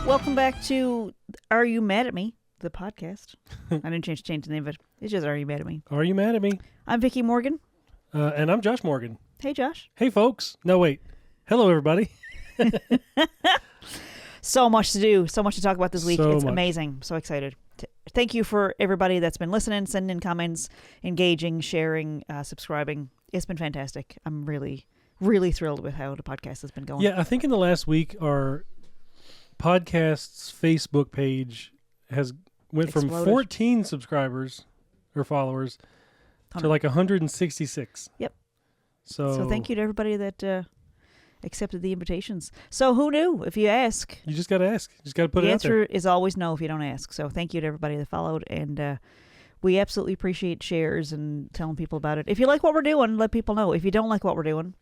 Welcome back to Are You Mad at Me? The podcast. I didn't change the name of it. It's just Are You Mad at Me? Are you mad at me? I'm Vickie Morgan. And I'm Josh Morgan. Hey, Josh. Hey, folks. No, wait. Hello, everybody. So much to do. So much to talk about this week. So It's much. amazing. I'm so excited. Thank you for everybody that's been listening, sending in comments, engaging, sharing, subscribing. It's been fantastic. I'm really, really thrilled with how the podcast has been going. Yeah, I think in the last week, our podcast's Facebook page went from Exploded. 14 subscribers or followers to like 166. Yep. So thank you to everybody that accepted the invitations. So who knew? If you ask, You just got to ask. You just got to put the it out there. answer is always no if you don't ask. So thank you to everybody that followed, and we absolutely appreciate shares and telling people about it. If you like what we're doing, let people know. If you don't like what we're doing,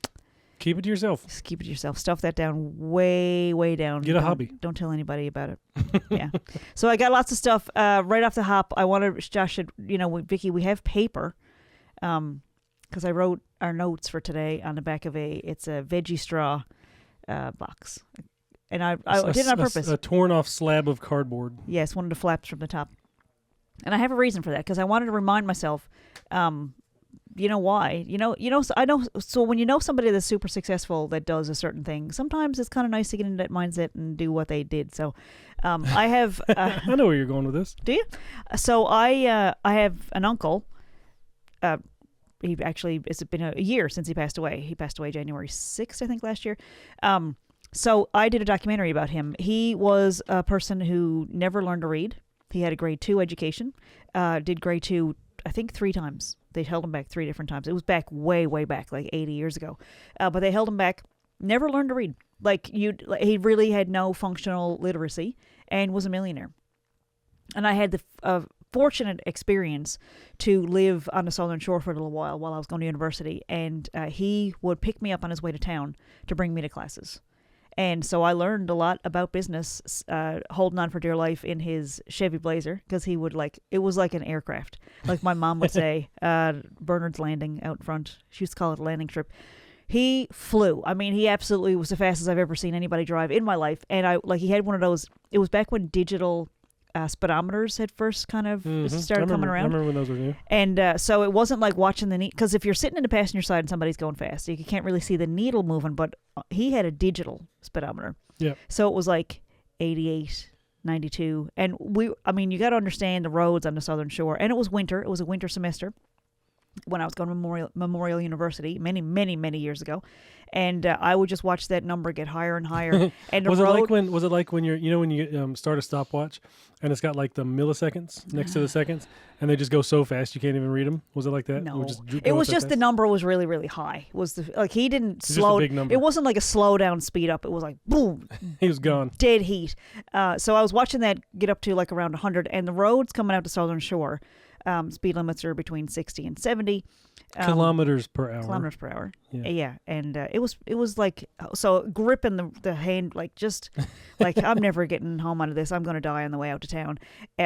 Keep it to yourself. just keep it to yourself. Stuff that down way, way down. Get a hobby. Don't tell anybody about it. Yeah. So I got lots of stuff right off the hop. I want to, Josh, Vickie, we have paper, because I wrote our notes for today on the back of it's a veggie straw box, and I did it on purpose. A torn off slab of cardboard. Yes, one of the flaps from the top. And I have a reason for that, because I wanted to remind myself, you know why? I know, so when you know somebody that's super successful that does a certain thing, sometimes it's kind of nice to get into that mindset and do what they did. So I have... I know where you're going with this. Do you? So I have an uncle. He actually, it's been a year since he passed away. He passed away January 6th, I think, last year. So I did a documentary about him. He was a person who never learned to read. He had a grade 2 education, did grade 2, I think 3 times. They held him back 3 different times. It was back way, way back, like 80 years ago. But they held him back, never learned to read. He really had no functional literacy and was a millionaire. And I had the fortunate experience to live on the Southern Shore for a little while I was going to university. And he would pick me up on his way to town to bring me to classes. And so I learned a lot about business, holding on for dear life in his Chevy Blazer, because he would it was like an aircraft. Like my mom would say, Bernard's Landing out front. She used to call it a landing strip. He flew. I mean, he absolutely was the fastest I've ever seen anybody drive in my life. And he had one of those, it was back when digital speedometers had first kind of started coming around. I remember when those were new. And so it wasn't like watching the needle, because if you're sitting in the passenger side and somebody's going fast, you can't really see the needle moving, but he had a digital speedometer. Yeah. So it was like 88, 92. And you got to understand the roads on the Southern Shore. And it was winter. It was a winter semester when I was going to Memorial University many, many, many years ago. And I would just watch that number get higher and higher. And was it like when you're, when you start a stopwatch and it's got like the milliseconds next to the seconds and they just go so fast you can't even read them? Was it like that? No. It was just the number was really, really high. He didn't slow. Just a big number. It wasn't like a slow down speed up. It was like boom. He was gone. Dead heat. So I was watching that get up to like around 100, and the roads coming out to Southern Shore, speed limits are between 60 and 70. Kilometers per hour. Kilometers per hour. Yeah. And it was like, so gripping the hand, like just like I'm never getting home out of this. I'm going to die on the way out to town.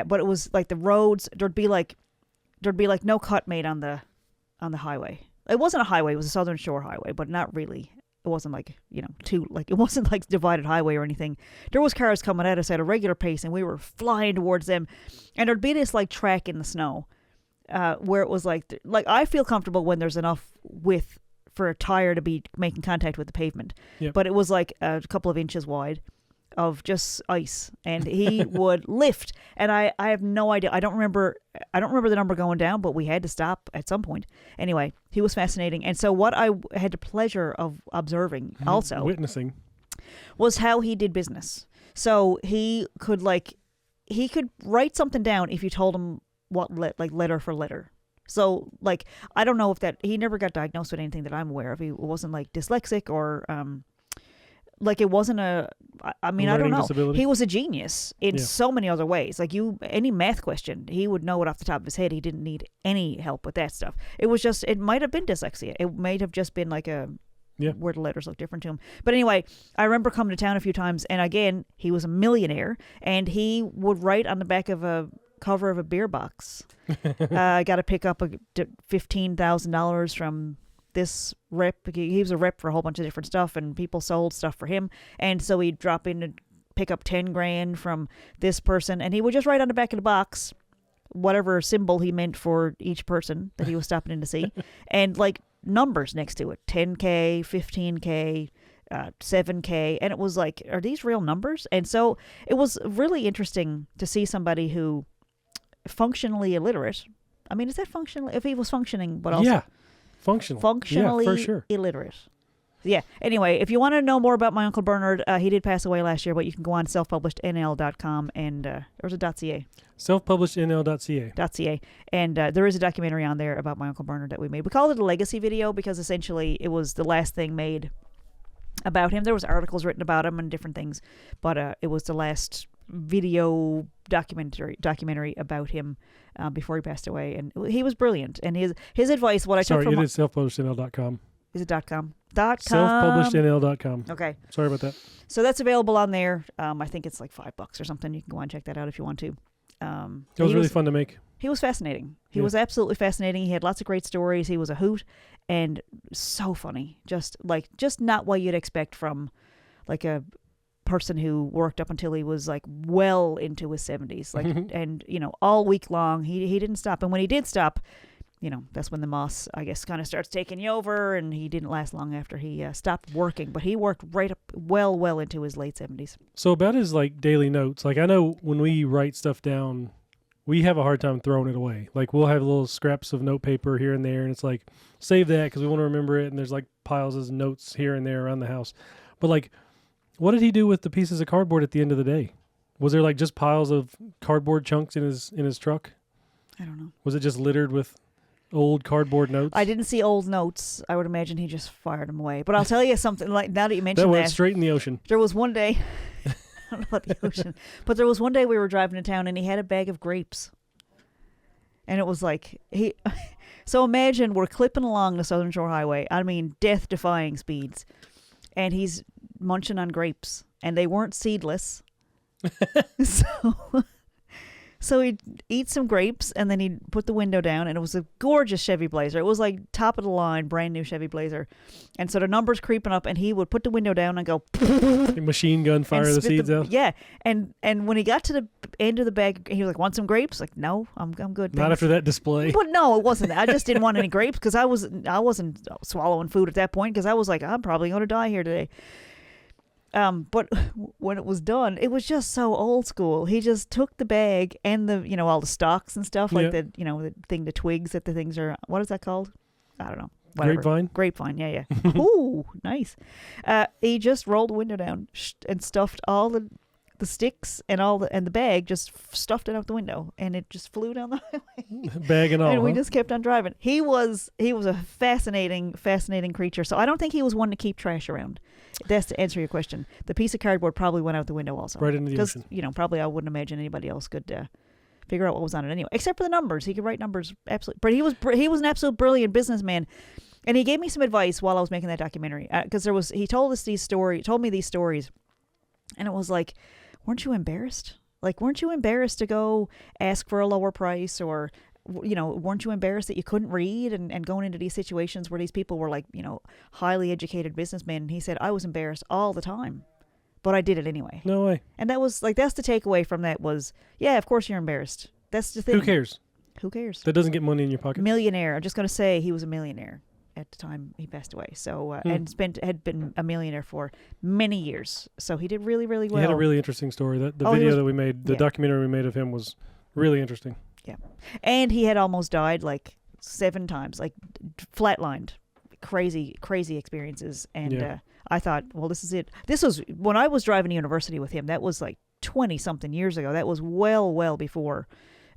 But it was like the roads, there'd be like no cut made on the highway. It wasn't a highway. It was a Southern Shore highway, but not really. It wasn't like, it wasn't like divided highway or anything. There was cars coming at us at a regular pace, and we were flying towards them. And there'd be this like track in the snow, where it was like I feel comfortable when there's enough width for a tire to be making contact with the pavement. Yep. But it was like a couple of inches wide of just ice, and he would lift. And I have no idea. I don't remember the number going down, but we had to stop at some point. Anyway, he was fascinating. And so what I had the pleasure of observing also witnessing was how he did business. So he could write something down if you told him what letter for letter. So I don't know if he never got diagnosed with anything that I'm aware of. He wasn't like dyslexic or it wasn't I don't know. Disability. He was a genius in so many other ways. Like any math question, he would know it off the top of his head. He didn't need any help with that stuff. It might have been dyslexia. It might have just been like where the letters look different to him. But anyway, I remember coming to town a few times, and again, he was a millionaire, and he would write on the back of a cover of a beer box. I got to pick up $15,000 from this rep. He was a rep for a whole bunch of different stuff, and people sold stuff for him. And so he'd drop in and pick up 10 grand from this person, and he would just write on the back of the box whatever symbol he meant for each person that he was stopping in to see, and like numbers next to it, 10K, 15K, 7K, and it was like, are these real numbers? And so it was really interesting to see somebody who functionally illiterate. I mean, is that functionally, if he was functioning, but also functionally for sure. illiterate. Yeah. Anyway, if you want to know more about my Uncle Bernard, he did pass away last year, but you can go on selfpublishednl.com and there's a .ca. Selfpublishednl.ca. And there is a documentary on there about my Uncle Bernard that we made. We called it a legacy video because essentially it was the last thing made about him. There was articles written about him and different things, but it was the last video documentary about him before he passed away. And he was brilliant. And his advice, what I took from... Sorry, it is selfpublishednl.com. Is it .com? Selfpublishednl.com. Okay. Sorry about that. So that's available on there. I think it's like $5 or something. You can go on and check that out if you want to. It was really fun to make. He was fascinating. He was absolutely fascinating. He had lots of great stories. He was a hoot and so funny. Just not what you'd expect from like a person who worked up until he was like well into his 70s. Like and all week long he didn't stop. And when he did stop, that's when the moss, I guess, kind of starts taking you over, and he didn't last long after he stopped working. But he worked right up well into his late 70s. So about his like daily notes, like I know when we write stuff down, we have a hard time throwing it away. Like we'll have little scraps of note paper here and there, and it's like, save that because we want to remember it, and there's like piles of notes here and there around the house. But like, what did he do with the pieces of cardboard at the end of the day? Was there like just piles of cardboard chunks in his truck? I don't know. Was it just littered with old cardboard notes? I didn't see old notes. I would imagine he just fired them away. But I'll tell you something, like now that you mentioned that went straight in the ocean. There was one day, I don't know about the ocean, but there was one day we were driving to town and he had a bag of grapes. And it was like, so imagine we're clipping along the Southern Shore Highway. I mean, death-defying speeds. And he's munching on grapes. And they weren't seedless. So he'd eat some grapes, and then he'd put the window down, and it was a gorgeous Chevy Blazer. It was like top of the line, brand new Chevy Blazer. And so the numbers creeping up, and he would put the window down and go... Machine gun fire the seeds out? Yeah. And when he got to the end of the bag, he was like, want some grapes? Like, no, I'm good. Not after that display. But no, it wasn't. I just didn't want any grapes because I wasn't swallowing food at that point because I was like, I'm probably going to die here today. But when it was done, it was just so old school. He just took the bag and the, all the stalks and stuff, like the twigs that the things are, what is that called? I don't know. Whatever. Grapevine, yeah. Ooh, nice. He just rolled the window down and stuffed all the sticks and the bag, just stuffed it out the window, and it just flew down the highway. Bag and all. And we just kept on driving. He was a fascinating creature. So I don't think he was one to keep trash around. That's to answer your question. The piece of cardboard probably went out the window also. Right into the ocean. Because, probably I wouldn't imagine anybody else could figure out what was on it anyway, except for the numbers. He could write numbers absolutely. But he was an absolute brilliant businessman. And he gave me some advice while I was making that documentary. Because he told me these stories. And it was like, weren't you embarrassed? Like, weren't you embarrassed to go ask for a lower price, or, weren't you embarrassed that you couldn't read and going into these situations where these people were like, highly educated businessmen? And he said, I was embarrassed all the time, but I did it anyway. No way. And that was like, that's the takeaway from that was, yeah, of course you're embarrassed. That's the thing. Who cares? That doesn't get money in your pocket. Millionaire. I'm just going to say he was a millionaire at the time he passed away. So and had been a millionaire for many years. So he did really, really well. He had a really interesting story. The video that we made, the documentary we made of him was really interesting. Yeah. And he had almost died like 7 times, like flatlined. Crazy experiences. And I thought, well, this is it. This was when I was driving to university with him. That was like 20-something years ago. That was well before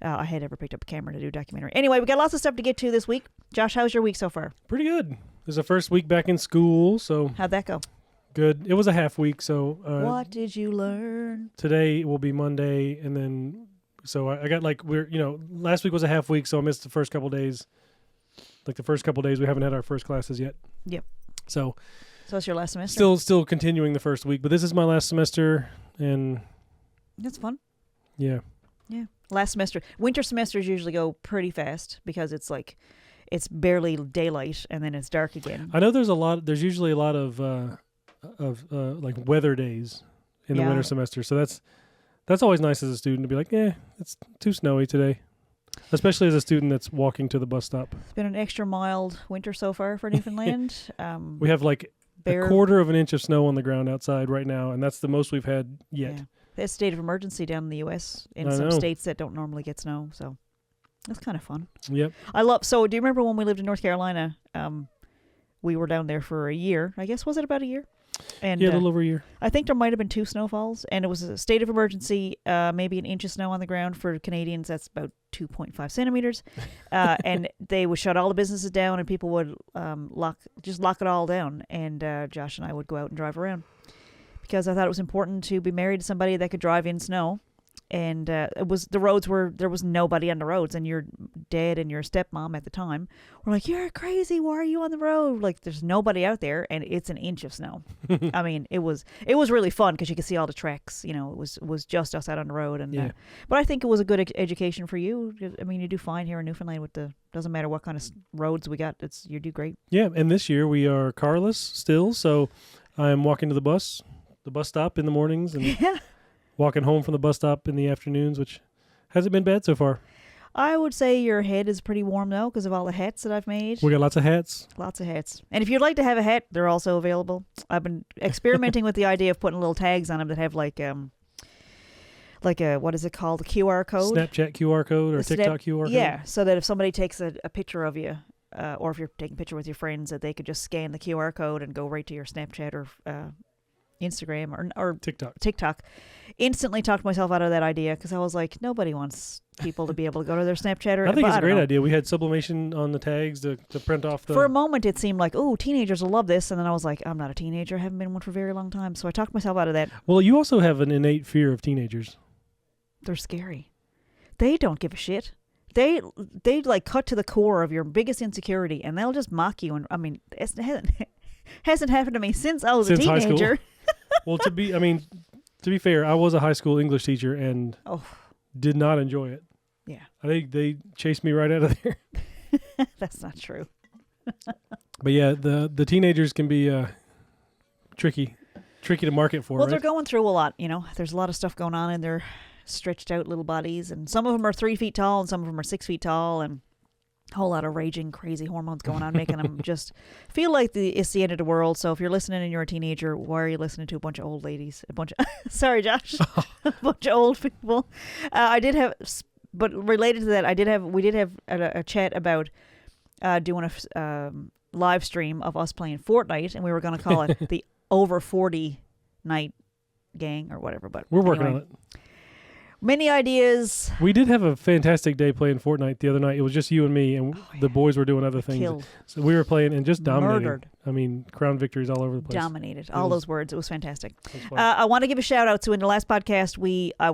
I had ever picked up a camera to do a documentary. Anyway, we got lots of stuff to get to this week. Josh, how's your week so far? Pretty good. This is the first week back in school, so... How'd that go? Good. It was a half week, so... what did you learn? Today will be Monday, and then... So I got last week was a half week, so I missed the first couple days. Like the first couple days, we haven't had our first classes yet. Yep. So it's your last semester? Still continuing the first week, but this is my last semester, and... That's fun. Yeah. Yeah. Last semester. Winter semesters usually go pretty fast because it's barely daylight and then it's dark again. I know there's usually a lot of like weather days in the winter semester. So that's always nice as a student to be like, it's too snowy today. Especially as a student that's walking to the bus stop. It's been an extra mild winter so far for Newfoundland. We have like a quarter of an inch of snow on the ground outside right now, and that's the most we've had yet. Yeah. There's a state of emergency down in the U.S. in some states that don't normally get snow, so that's kind of fun. Yep. So do you remember when we lived in North Carolina? We were down there for a year. I guess, was it about a year? And, a little over a year. I think there might have been 2 snowfalls, and it was a state of emergency, maybe an inch of snow on the ground. For Canadians, that's about 2.5 centimeters. And they would shut all the businesses down, and people would lock it all down. And Josh and I would go out and drive around because I thought it was important to be married to somebody that could drive in snow. And there was nobody on the roads, and your dad and your stepmom at the time were like, "You're crazy. Why are you on the road? Like, there's nobody out there, and it's an inch of snow." I mean, it was really fun because you could see all the tracks. It was just us out on the road, and but I think it was a good education for you. I mean, you do fine here in Newfoundland with doesn't matter what kind of roads we got. You do great. Yeah, and this year we are carless still, so I'm walking to the bus stop in the mornings, and walking home from the bus stop in the afternoons, which hasn't been bad so far. I would say your head is pretty warm, though, because of all the hats that I've made. We got lots of hats. Lots of hats. And if you'd like to have a hat, they're also available. I've been experimenting with the idea of putting little tags on them that have like a, what is it called, a QR code? Snapchat QR code or TikTok QR code? Yeah, so that if somebody takes a picture of you, or if you're taking a picture with your friends, that they could just scan the QR code and go right to your Snapchat or Instagram or TikTok. Instantly talked myself out of that idea because I was like, nobody wants people to be able to go to their Snapchat. I think it's a great idea. We had sublimation on the tags to print off the... For a moment, it seemed like, oh, teenagers will love this. And then I was like, I'm not a teenager. I haven't been one for a very long time. So I talked myself out of that. Well, you also have an innate fear of teenagers. They're scary. They don't give a shit. They like cut to the core of your biggest insecurity, and they'll just mock you. And I mean, it hasn't happened to me since I was a teenager. Well, to be fair, I was a high school English teacher and did not enjoy it. Yeah. I think they chased me right out of there. That's not true. But yeah, the teenagers can be tricky to market for. Well, they're going through a lot, There's a lot of stuff going on in their stretched out little bodies, and some of them are 3 feet tall and some of them are 6 feet tall, and a whole lot of raging, crazy hormones going on, making them just feel like it's the end of the world. So if you're listening and you're a teenager, why are you listening to a bunch of old ladies? Sorry, Josh. A bunch of old people. But related to that, we did have a chat about doing a live stream of us playing Fortnite, and we were going to call it the Over 40 Night Gang or whatever. But we're working on it. Many ideas. We did have a fantastic day playing Fortnite the other night. It was just you and me, and the boys were doing other things. Killed. So we were playing and just dominating. Murdered. I mean, crown victories all over the place. Dominated. All those words. It was fantastic. I want to give a shout out to, in the last podcast, I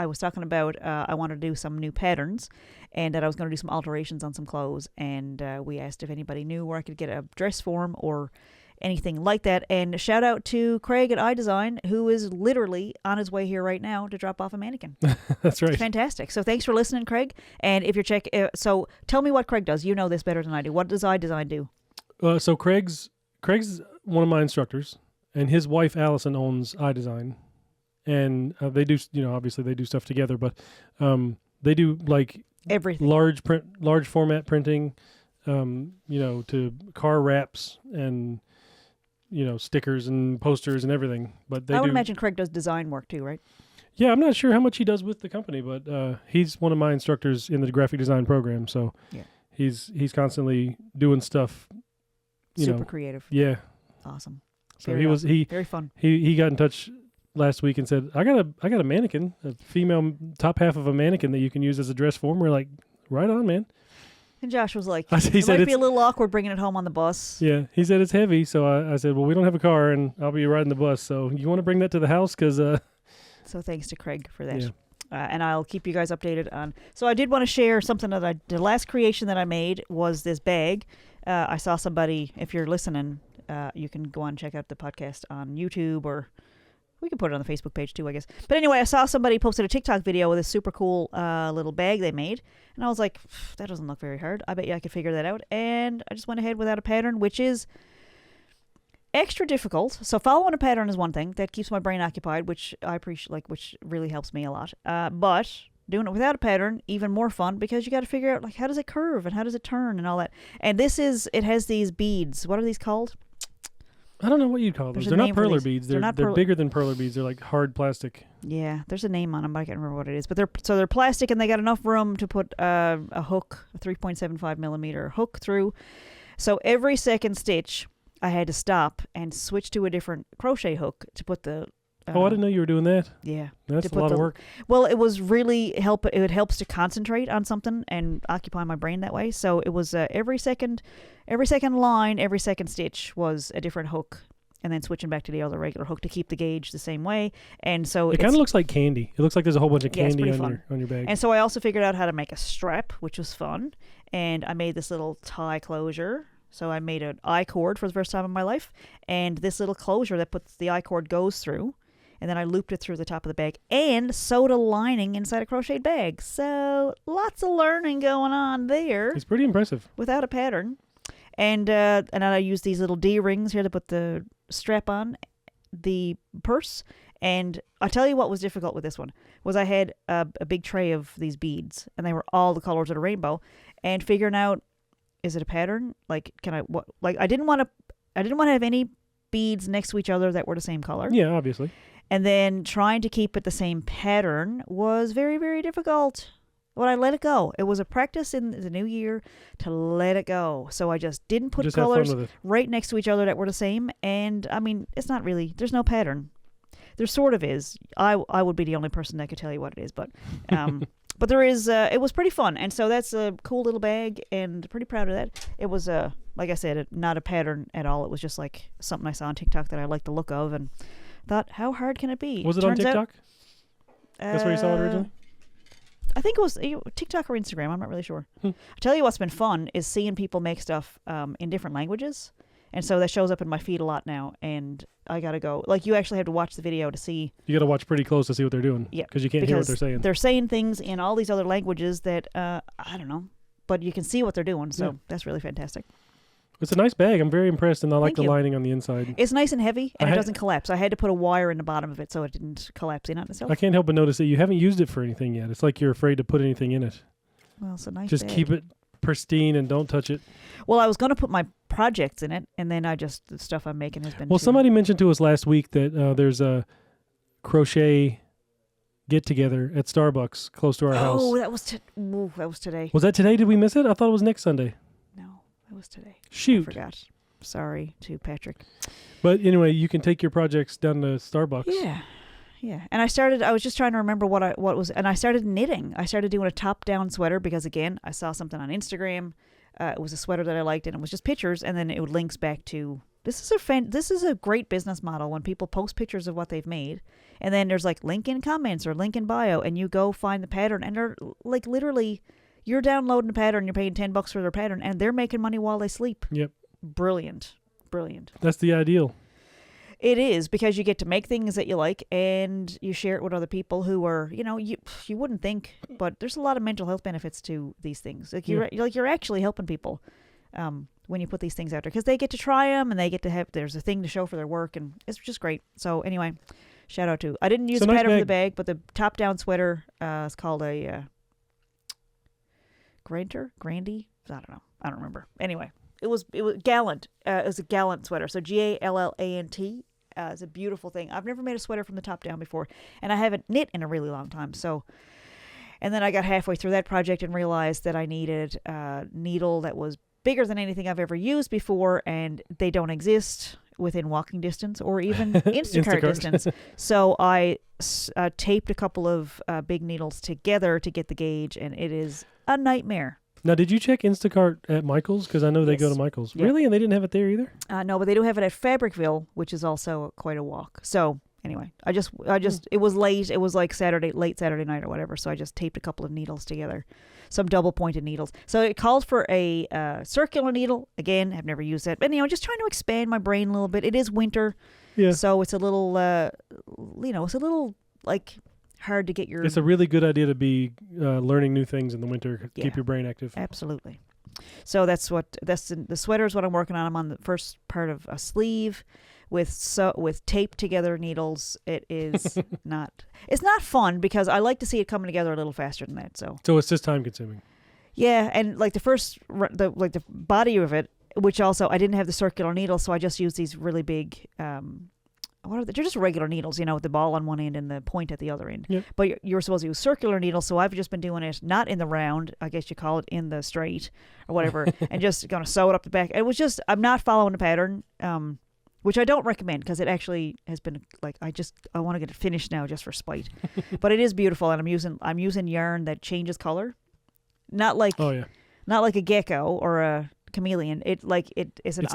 was talking about I wanted to do some new patterns, and that I was going to do some alterations on some clothes, and we asked if anybody knew where I could get a dress form or anything like that. And shout out to Craig at iDesign, who is literally on his way here right now to drop off a mannequin. That's right. It's fantastic. So thanks for listening, Craig. And if you're so tell me what Craig does. You know this better than I do. What does iDesign do? So Craig's one of my instructors, and his wife Allison owns iDesign, and they do, obviously they do stuff together, but they do like everything, large format printing, to car wraps and stickers and posters and everything. But I would imagine Craig does design work too, right? Yeah, I'm not sure how much he does with the company, but he's one of my instructors in the graphic design program, so yeah. He's constantly doing stuff. Super creative. Yeah. Awesome. So very fun. He got in touch last week and said, I got a mannequin, a female top half of a mannequin that you can use as a dress form. We're like, right on, man. And Josh was like, it might be a little awkward bringing it home on the bus. Yeah, he said it's heavy. So I said, well, we don't have a car, and I'll be riding the bus. So you want to bring that to the house? So thanks to Craig for that. Yeah. And I'll keep you guys updated on. So I did want to share something the last creation that I made was this bag. I saw somebody, if you're listening, you can go on and check out the podcast on YouTube, or we can put it on the Facebook page too, I guess. But anyway, I saw somebody posted a TikTok video with a super cool little bag they made. And I was like, that doesn't look very hard. I bet you I could figure that out. And I just went ahead without a pattern, which is extra difficult. So following a pattern is one thing that keeps my brain occupied, which I appreciate, like, which really helps me a lot. But doing it without a pattern, even more fun, because you got to figure out, like, how does it curve and how does it turn and all that. And it has these beads. What are these called? I don't know what you'd call those. They're not perler beads. They're bigger than perler beads. They're like hard plastic. Yeah, there's a name on them, but I can't remember what it is. But they're plastic, and they got enough room to put a hook, a 3.75 millimeter hook through. So every second stitch, I had to stop and switch to a different crochet hook to put the. I didn't know you were doing that. Yeah, that's a lot of work. Well, it was really it helps to concentrate on something and occupy my brain that way. So it was every second line, every second stitch was a different hook, and then switching back to the other regular hook to keep the gauge the same way. And so it kind of looks like candy. It looks like there's a whole bunch of candy on your bag. And so I also figured out how to make a strap, which was fun. And I made this little tie closure. So I made an I-cord for the first time in my life, and this little closure that puts the I-cord goes through. And then I looped it through the top of the bag and sewed a lining inside a crocheted bag. So lots of learning going on there. It's pretty impressive. Without a pattern. And I used these little D-rings here to put the strap on the purse. And I tell you what was difficult with this one was I had a big tray of these beads, and they were all the colors of the rainbow. And figuring out, is it a pattern? Like, I didn't want to have any beads next to each other that were the same color. Yeah, obviously. And then trying to keep it the same pattern was very, very difficult. But I let it go. It was a practice in the new year to let it go. So I just didn't put colors right next to each other that were the same. And, I mean, it's not really, there's no pattern. There sort of is. I would be the only person that could tell you what it is. But but there is, it was pretty fun. And so that's a cool little bag, and pretty proud of that. It was, like I said, not a pattern at all. It was just like something I saw on TikTok that I liked the look of, and thought, how hard can it be? Was it on TikTok? That's where you saw it originally? I think it was TikTok or Instagram. I'm not really sure. I'll tell you what's been fun is seeing people make stuff in different languages. And so that shows up in my feed a lot now. And I got to go. Like, you actually have to watch the video to see. You got to watch pretty close to see what they're doing. Yeah. Because you can't hear what they're saying. They're saying things in all these other languages that, I don't know. But you can see what they're doing. So that's really fantastic. It's a nice bag. I'm very impressed, and I like the lining on the inside. It's nice and heavy, and it doesn't collapse. I had to put a wire in the bottom of it so it didn't collapse in on itself. I can't help but notice that you haven't used it for anything yet. It's like you're afraid to put anything in it. Well, it's a nice Just bag. keep it pristine and don't touch it. Well, I was going to put my projects in it, and then the stuff I'm making has been... Well, somebody mentioned to us last week that there's a crochet get-together at Starbucks close to our house. Oh, that was today. Was that today? Did we miss it? I thought it was next Sunday. No, it was today. Shoot. I forgot. Sorry to Patrick. But anyway, you can take your projects down to Starbucks. Yeah. And I was just trying to remember and I started knitting. I started doing a top-down sweater because, again, I saw something on Instagram. It was a sweater that I liked, and it was just pictures, and then it links back to, this is a great business model when people post pictures of what they've made, and then there's like link in comments or link in bio, and you go find the pattern, and they're like literally, you're downloading the pattern, you're paying $10 for their pattern, and they're making money while they sleep. Yep. Brilliant. That's the ideal. It is, because you get to make things that you like, and you share it with other people who are, you wouldn't think, but there's a lot of mental health benefits to these things. Like you're actually helping people when you put these things out there, because they get to try them, and they get to there's a thing to show for their work, and it's just great. So anyway, shout out to, I didn't use the pattern for the bag, but the top down sweater is called a Grandy. I don't remember. Anyway. It was Gallant. It was a Gallant sweater. So Gallant. It's a beautiful thing. I've never made a sweater from the top down before, and I haven't knit in a really long time. So, and then I got halfway through that project and realized that I needed a needle that was bigger than anything I've ever used before, and they don't exist within walking distance or even Instacart distance. So I taped a couple of big needles together to get the gauge, and it is a nightmare. Now, did you check Instacart at Michael's? Because I know they go to Michael's. Yep. Really? And they didn't have it there either? No, but they do have it at Fabricville, which is also quite a walk. So, anyway, it was late. It was like late Saturday night or whatever, so I just taped a couple of needles together. Some double-pointed needles. So it calls for a circular needle. Again, I've never used that. But, just trying to expand my brain a little bit. It is winter. Yeah. So it's a little, it's a little, like... hard to get your... It's a really good idea to be learning new things in the winter. Keep your brain active. Absolutely. So the sweater is what I'm working on. I'm on the first part of a sleeve with taped together needles. It is it's not fun because I like to see it coming together a little faster than that. So it's just time consuming. Yeah, and like the body of it, which also I didn't have the circular needle, so I just used these really big. What are they? They're just regular needles, with the ball on one end and the point at the other end. Yep. But you're supposed to use circular needles, so I've just been doing it not in the round, I guess you call it, in the straight or whatever, and just going to sew it up the back. It was just, I'm not following the pattern, which I don't recommend because it actually has been like, I want to get it finished now just for spite. But it is beautiful, and I'm using yarn that changes color, not like a gecko or a chameleon. It's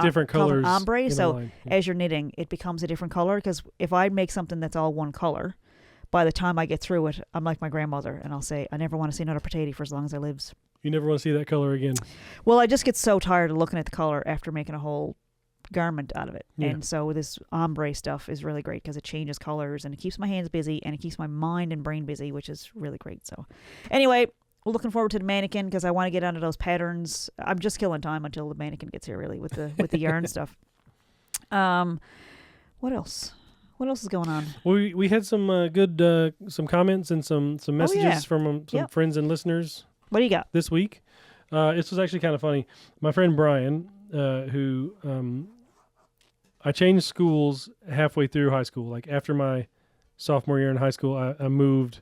different colors, ombre. So as you're knitting, it becomes a different color. Because if I make something that's all one color, by the time I get through it, I'm like my grandmother, and I'll say, I never want to see another potato for as long as I lives. You never want to see that color again. Well, I just get so tired of looking at the color after making a whole garment out of it. Yeah. And so this ombre stuff is really great because it changes colors and it keeps my hands busy and it keeps my mind and brain busy, which is really great. So anyway, we're looking forward to the mannequin because I want to get onto those patterns. I'm just killing time until the mannequin gets here, really, with the yarn stuff. What else? What else is going on? We had some good some comments and some messages from some friends and listeners. What do you got this week? This was actually kind of funny. My friend Brian, who I changed schools halfway through high school. Like after my sophomore year in high school, I moved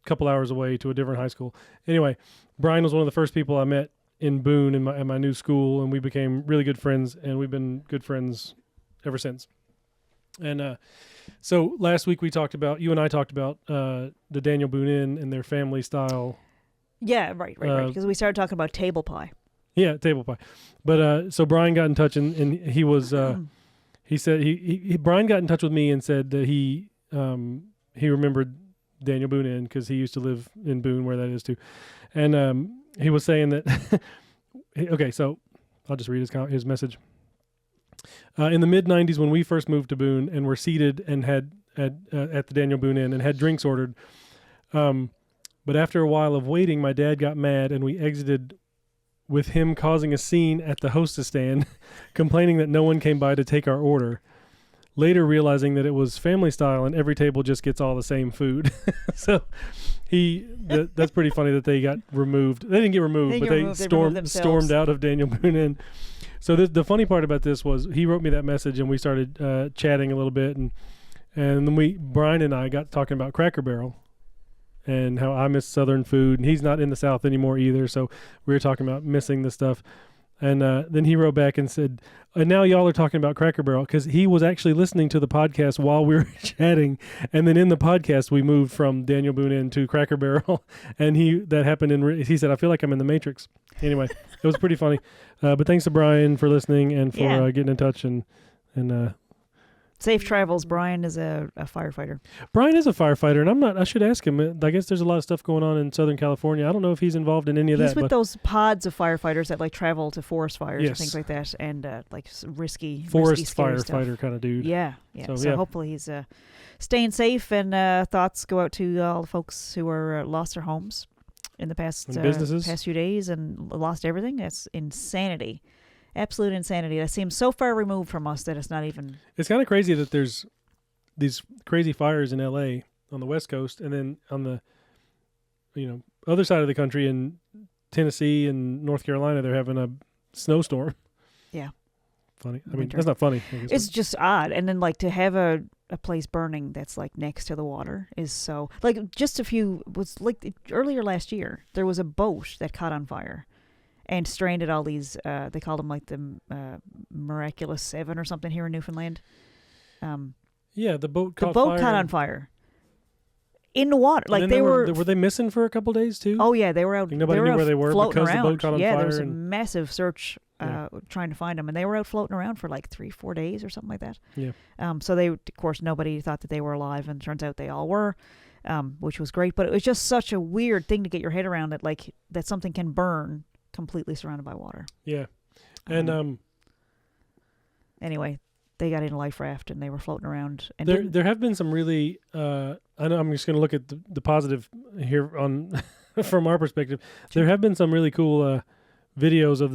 couple hours away to a different high school. Anyway, Brian was one of the first people I met in Boone in my new school, and we became really good friends, and we've been good friends ever since. And so last week you and I talked about the Daniel Boone Inn and their family style. Yeah, right. Because we started talking about table pie. Yeah, table pie. But so Brian got in touch, and he was he said Brian got in touch with me and said that he remembered Daniel Boone Inn because he used to live in Boone, where that is too. And he was saying that okay, so I'll just read his message. In the mid 90s, when we first moved to Boone and were seated and had at the Daniel Boone Inn and had drinks ordered, but after a while of waiting, my dad got mad and we exited with him causing a scene at the hostess stand, complaining that no one came by to take our order. Later realizing that it was family style and every table just gets all the same food. So that's pretty funny that they got removed. They didn't get removed, but they stormed out of Daniel Boone Inn. So the funny part about this was he wrote me that message and we started chatting a little bit, and then Brian and I got talking about Cracker Barrel and how I miss Southern food, and he's not in the South anymore either. So we were talking about missing the stuff. And then he wrote back and said, and now y'all are talking about Cracker Barrel, because he was actually listening to the podcast while we were chatting. And then in the podcast, we moved from Daniel Boone Inn to Cracker Barrel. And that happened he said, I feel like I'm in the Matrix. Anyway, it was pretty funny. But thanks to Brian for listening and for getting in touch. And safe travels. Brian is a firefighter. Brian is a firefighter, and I should ask him. I guess there's a lot of stuff going on in Southern California. I don't know if he's involved in any of that. He's with those pods of firefighters that like travel to forest fires and things like that, and like risky forest firefighter kind of dude. Yeah. So hopefully he's staying safe, and thoughts go out to all the folks who are lost their homes in the past few days and lost everything. That's insanity. Absolute insanity. That seems so far removed from us that it's not even... It's kind of crazy that there's these crazy fires in L.A. on the West Coast, and then on the other side of the country in Tennessee and North Carolina, they're having a snowstorm. Yeah. Funny. I mean, that's not funny. It's just odd. And then to have a place burning that's like next to the water is so... earlier last year, there was a boat that caught on fire and stranded all these, they called them like the Miraculous 7 or something here in Newfoundland. The boat caught on fire. In the water. Like were they missing for a couple days too? Oh yeah, they were out. Like nobody knew where they were because around. The boat caught on fire. Yeah, there was a massive search trying to find them, and they were out floating around for like 3-4 days or something like that. Yeah. So of course, nobody thought that they were alive, and it turns out they all were, which was great. But it was just such a weird thing to get your head around that something can burn completely surrounded by water. Yeah. And anyway, they got in a life raft and they were floating around. And there have been some really I know I'm just going to look at the positive here on from our perspective. Sure. There have been some really cool videos of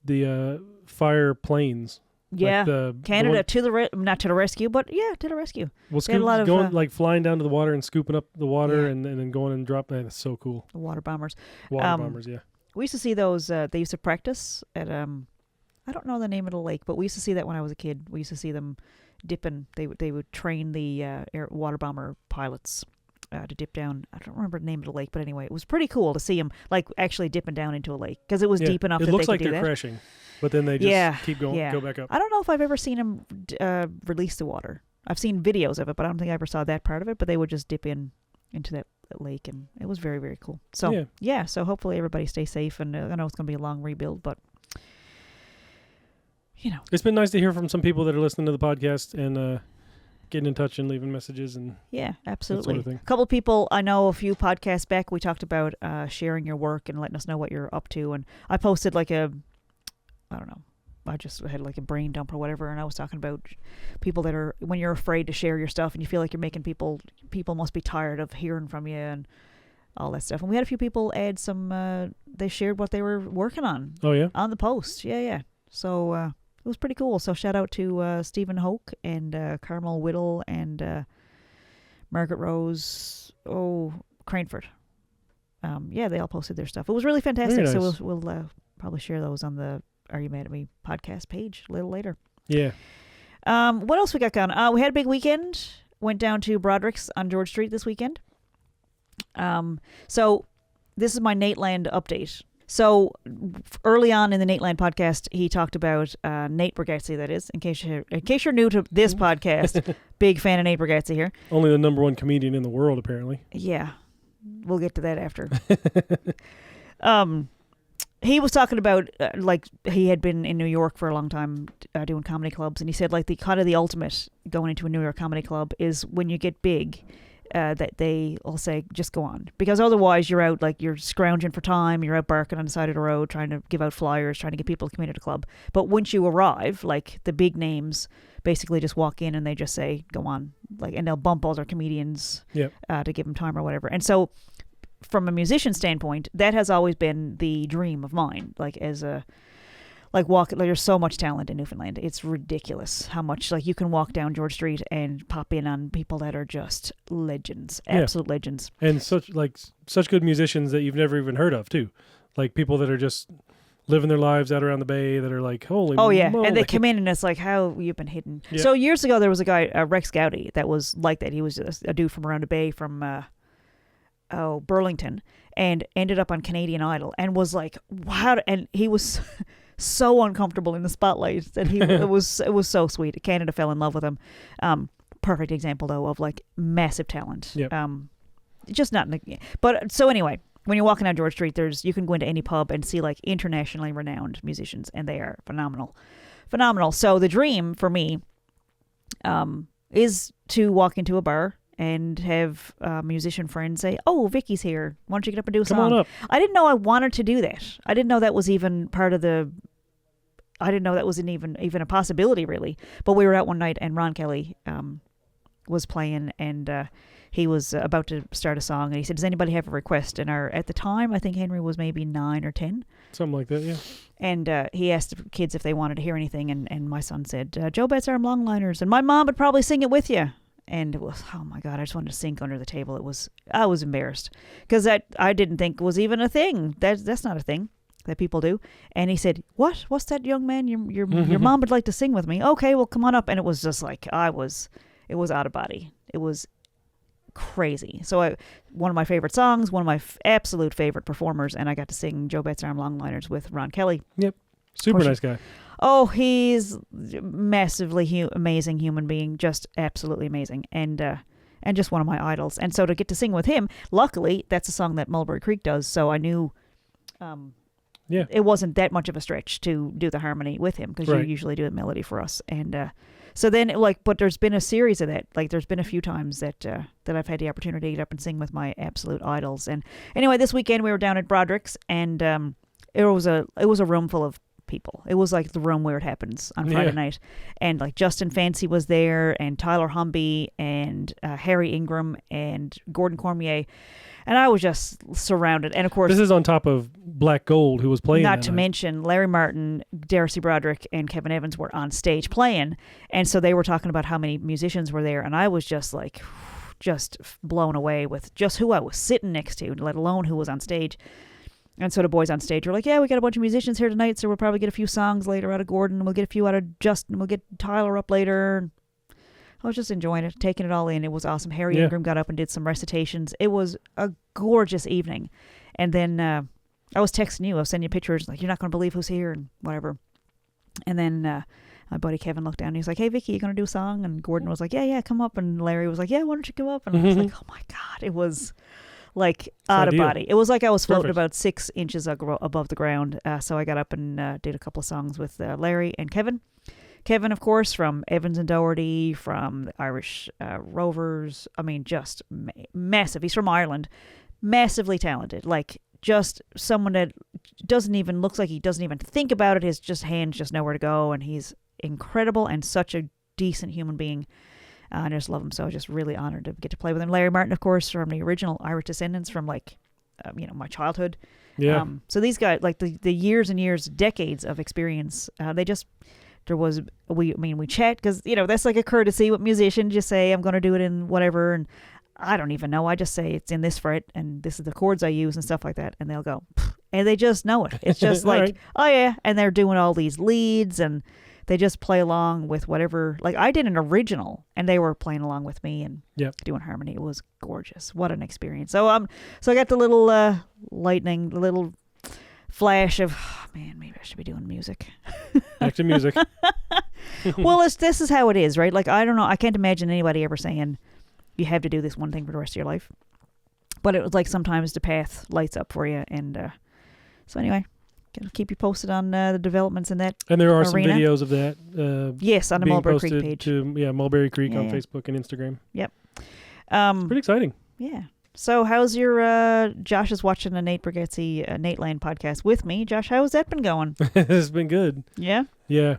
the fire planes. Yeah, like Canada one, to the not to the rescue, but yeah, to the rescue. Well, They had a lot of, going like flying down to the water and scooping up the water Yeah. and then going and dropping. That's so cool. The water bombers. Water bombers, yeah. We used to see those. They used to practice at I don't know the name of the lake, but we used to see that when I was a kid. We used to see them dipping. They would train the water bomber pilots to dip down. I don't remember the name of the lake, but anyway, it was pretty cool to see them like actually dipping down into a lake because it was deep enough. It that looks they like could do they're that. crashing, but then they just keep going, go back up. I don't know if I've ever seen them release the water. I've seen videos of it, but I don't think I ever saw that part of it. But they would just dip into that lake, and it was very, very cool. So yeah, so hopefully everybody stays safe, and I know it's going to be a long rebuild, but it's been nice to hear from some people that are listening to the podcast and getting in touch and leaving messages and yeah, absolutely. that sort of thing. A couple of people I know a few podcasts back, we talked about sharing your work and letting us know what you're up to, and I posted like I just had like a brain dump or whatever, and I was talking about people that are, when you're afraid to share your stuff and you feel like you're making people must be tired of hearing from you and all that stuff. And we had a few people add some, they shared what they were working on. Oh, yeah? On the post. Yeah. So it was pretty cool. So shout out to Stephen Hoke and Carmel Whittle and Margaret Rose, Cranford. They all posted their stuff. It was really fantastic. Very nice. So we'll probably share those on the Are You Mad at Me podcast page a little later. Yeah. What else we got going? We had a big weekend. Went down to Broderick's on George Street this weekend. So this is my Nateland update. So early on in the Nateland podcast, he talked about Nate Bargatze, that is. In case you're new to this podcast, big fan of Nate Bargatze here. Only the #1 comedian in the world, apparently. Yeah. We'll get to that after. He was talking about like he had been in New York for a long time doing comedy clubs, and he said like the kind of the ultimate going into a New York comedy club is when you get big, that they will say just go on, because otherwise you're out like you're scrounging for time, you're out barking on the side of the road trying to give out flyers, trying to get people to come into the club. But once you arrive, like the big names basically just walk in and they just say go on, like, and they'll bump all their comedians to give them time or whatever. And so from a musician standpoint, that has always been the dream of mine. Like as a, like there's so much talent in Newfoundland. It's ridiculous how much, like you can walk down George Street and pop in on people that are just legends, absolute legends. And such good musicians that you've never even heard of too. Like people that are just living their lives out around the bay that are like, holy moly. And they come in and it's like, how you've been hidden. Yeah. So years ago, there was a guy, Rex Gowdy, that was like that. He was a dude from around the bay from, Burlington, and ended up on Canadian Idol and was like, wow. And he was so uncomfortable in the spotlight that it was so sweet. Canada fell in love with him. Perfect example though of like massive talent. Yep. Just not but so anyway, when you're walking down George Street, you can go into any pub and see like internationally renowned musicians, and they are phenomenal. So the dream for me is to walk into a bar and have musician friends say, "Oh, Vickie's here. Why don't you get up and do a song?" Come on up. I didn't know I wanted to do that. I didn't know that was even part of the. I didn't know that was even a possibility, really. But we were out one night, and Ron Kelly was playing, and he was about to start a song, and he said, "Does anybody have a request?" And at the time, I think Henry was maybe 9 or 10. Something like that, yeah. And he asked the kids if they wanted to hear anything, and my son said, "Joe Betts Arm Longliners," and my mom would probably sing it with you. And it was, oh my God, I just wanted to sink under the table. I was embarrassed because I didn't think was even a thing. That's not a thing that people do. And he said, "What? What's that, young man? Your mom would like to sing with me." Okay, well, come on up. And it was just like, it was out of body. It was crazy. So one of my favorite songs, one of my absolute favorite performers, and I got to sing Joe Betts Arm Longliners with Ron Kelly. Yep. Super nice guy. Oh, he's massively amazing human being, just absolutely amazing, and just one of my idols. And so to get to sing with him, luckily, that's a song that Mulberry Creek does, so I knew it wasn't that much of a stretch to do the harmony with him, because you usually do the melody for us. And so then, but there's been a series of that. Like, there's been a few times that I've had the opportunity to get up and sing with my absolute idols. And anyway, this weekend we were down at Broderick's, and it was a room full of people. It was like the room where it happens on Friday night. And like Justin Fancy was there, and Tyler Humby, and Harry Ingram, and Gordon Cormier. And I was just surrounded. And of course, this is on top of Black Gold, who was playing. Not to mention Larry Martin, Darcy Broderick, and Kevin Evans were on stage playing. And so they were talking about how many musicians were there. And I was just like, just blown away with just who I was sitting next to, let alone who was on stage. And so the boys on stage were like, yeah, we got a bunch of musicians here tonight, so we'll probably get a few songs later out of Gordon. We'll get a few out of Justin. We'll get Tyler up later. I was just enjoying it, taking it all in. It was awesome. Harry Ingram got up and did some recitations. It was a gorgeous evening. And then I was texting you. I was sending you pictures, like, you're not going to believe who's here and whatever. And then my buddy Kevin looked down and he was like, hey, Vickie, you going to do a song? And Gordon was like, yeah, come up. And Larry was like, yeah, why don't you come up? And I was like, oh, my God. It was like out of body. It was like I was floating about 6 inches above the ground. So I got up and did a couple of songs with Larry and Kevin. Kevin, of course, from Evans and Doherty, from the Irish Rovers. I mean, just massive. He's from Ireland. Massively talented. Like, just someone that looks like he doesn't even think about it. His just hands just know where to go. And he's incredible and such a decent human being. I just love him. So I was just really honored to get to play with him. Larry Martin, of course, from the original Irish Descendants, from like, my childhood. Yeah. So these guys, like the years and years, decades of experience, we chat because, that's like a courtesy with musicians. You say, I'm going to do it in whatever. And I don't even know. I just say it's in this fret and this is the chords I use and stuff like that. And they'll go, pfft, and they just know it. It's just like, right. Oh yeah. And they're doing all these leads and they just play along with whatever. Like I did an original and they were playing along with me and doing harmony. It was gorgeous. What an experience. So I got the little lightning, the little flash of, man, maybe I should be doing music. Back to music. Well, this is how it is, right? Like, I don't know. I can't imagine anybody ever saying you have to do this one thing for the rest of your life. But it was like sometimes the path lights up for you. And so anyway, gonna keep you posted on the developments in that And there are arena. some videos of that. Yes, on the Mulberry Creek page. Mulberry Creek on Facebook and Instagram. Yep. It's pretty exciting. Yeah. So how's your, Josh is watching the Nate Bargatze Nateland podcast with me. Josh, how has that been going? It's been good. Yeah? Yeah.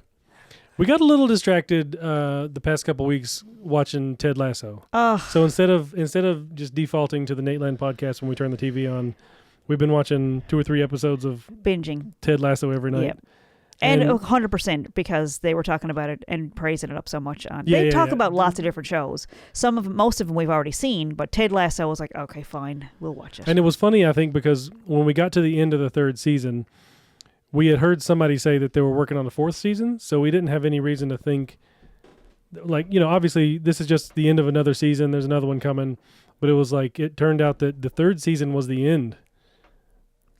We got a little distracted the past couple weeks watching Ted Lasso. So instead of just defaulting to the Nateland podcast when we turn the TV on, we've been watching 2 or 3 episodes of binging Ted Lasso every night. Yep. And 100% because they were talking about it and praising it up so much on. They talk about lots of different shows. Most of them we've already seen, but Ted Lasso was like, okay, fine, we'll watch it. And it was funny, I think, because when we got to the end of the 3rd season, we had heard somebody say that they were working on the 4th season, so we didn't have any reason to think, like, obviously this is just the end of another season. There's another one coming, but it was like it turned out that the 3rd season was the end.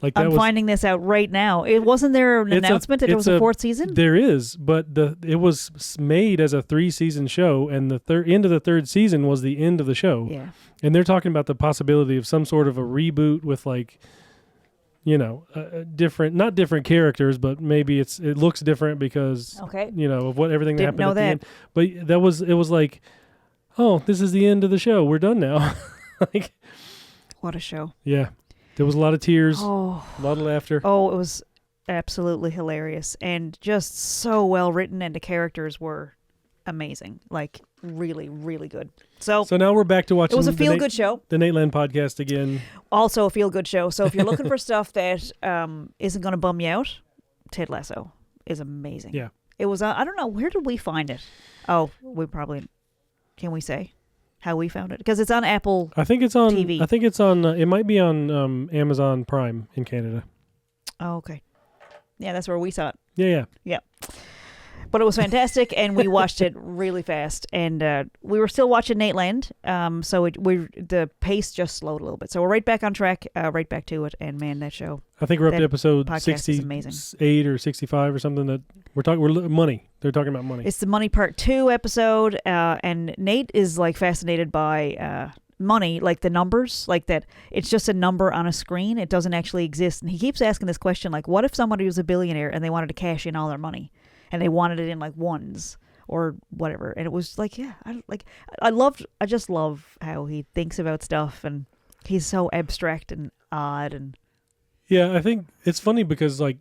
Like I'm finding this out right now. It wasn't there an announcement that it was a 4th season? There is, but it was made as a 3-season show, and the end of the 3rd season was the end of the show. Yeah. And they're talking about the possibility of some sort of a reboot with like, different, not different characters, but maybe it looks different because of everything that happened at the end. But it was like, oh, this is the end of the show. We're done now. Like, what a show. Yeah. There was a lot of tears, a lot of laughter. Oh, it was absolutely hilarious and just so well written, and the characters were amazing. Like, really, really good. So now we're back to watching. It was a feel-good show. The Nateland podcast again. Also a feel-good show. So if you're looking for stuff that isn't going to bum you out, Ted Lasso is amazing. Yeah. It was, I don't know, where did we find it? Oh, can we say how we found it? Because it's on Apple I think it's on TV. I think it's on, it might be on Amazon Prime in Canada. Oh, okay. Yeah, that's where we saw it. Yeah. But it was fantastic, and we watched it really fast. And we were still watching Nateland, so the pace just slowed a little bit. So we're right back on track, right back to it. And man, that show. I think we're up to episode 68 or 65 or something. That we're money. They're talking about money. It's the Money Part 2 episode, and Nate is like fascinated by money, like the numbers, like that. It's just a number on a screen. It doesn't actually exist. And he keeps asking this question, like, what if somebody was a billionaire and they wanted to cash in all their money? And they wanted it in like ones or whatever. And it was like, I just love how he thinks about stuff, and he's so abstract and odd. And yeah, I think it's funny because like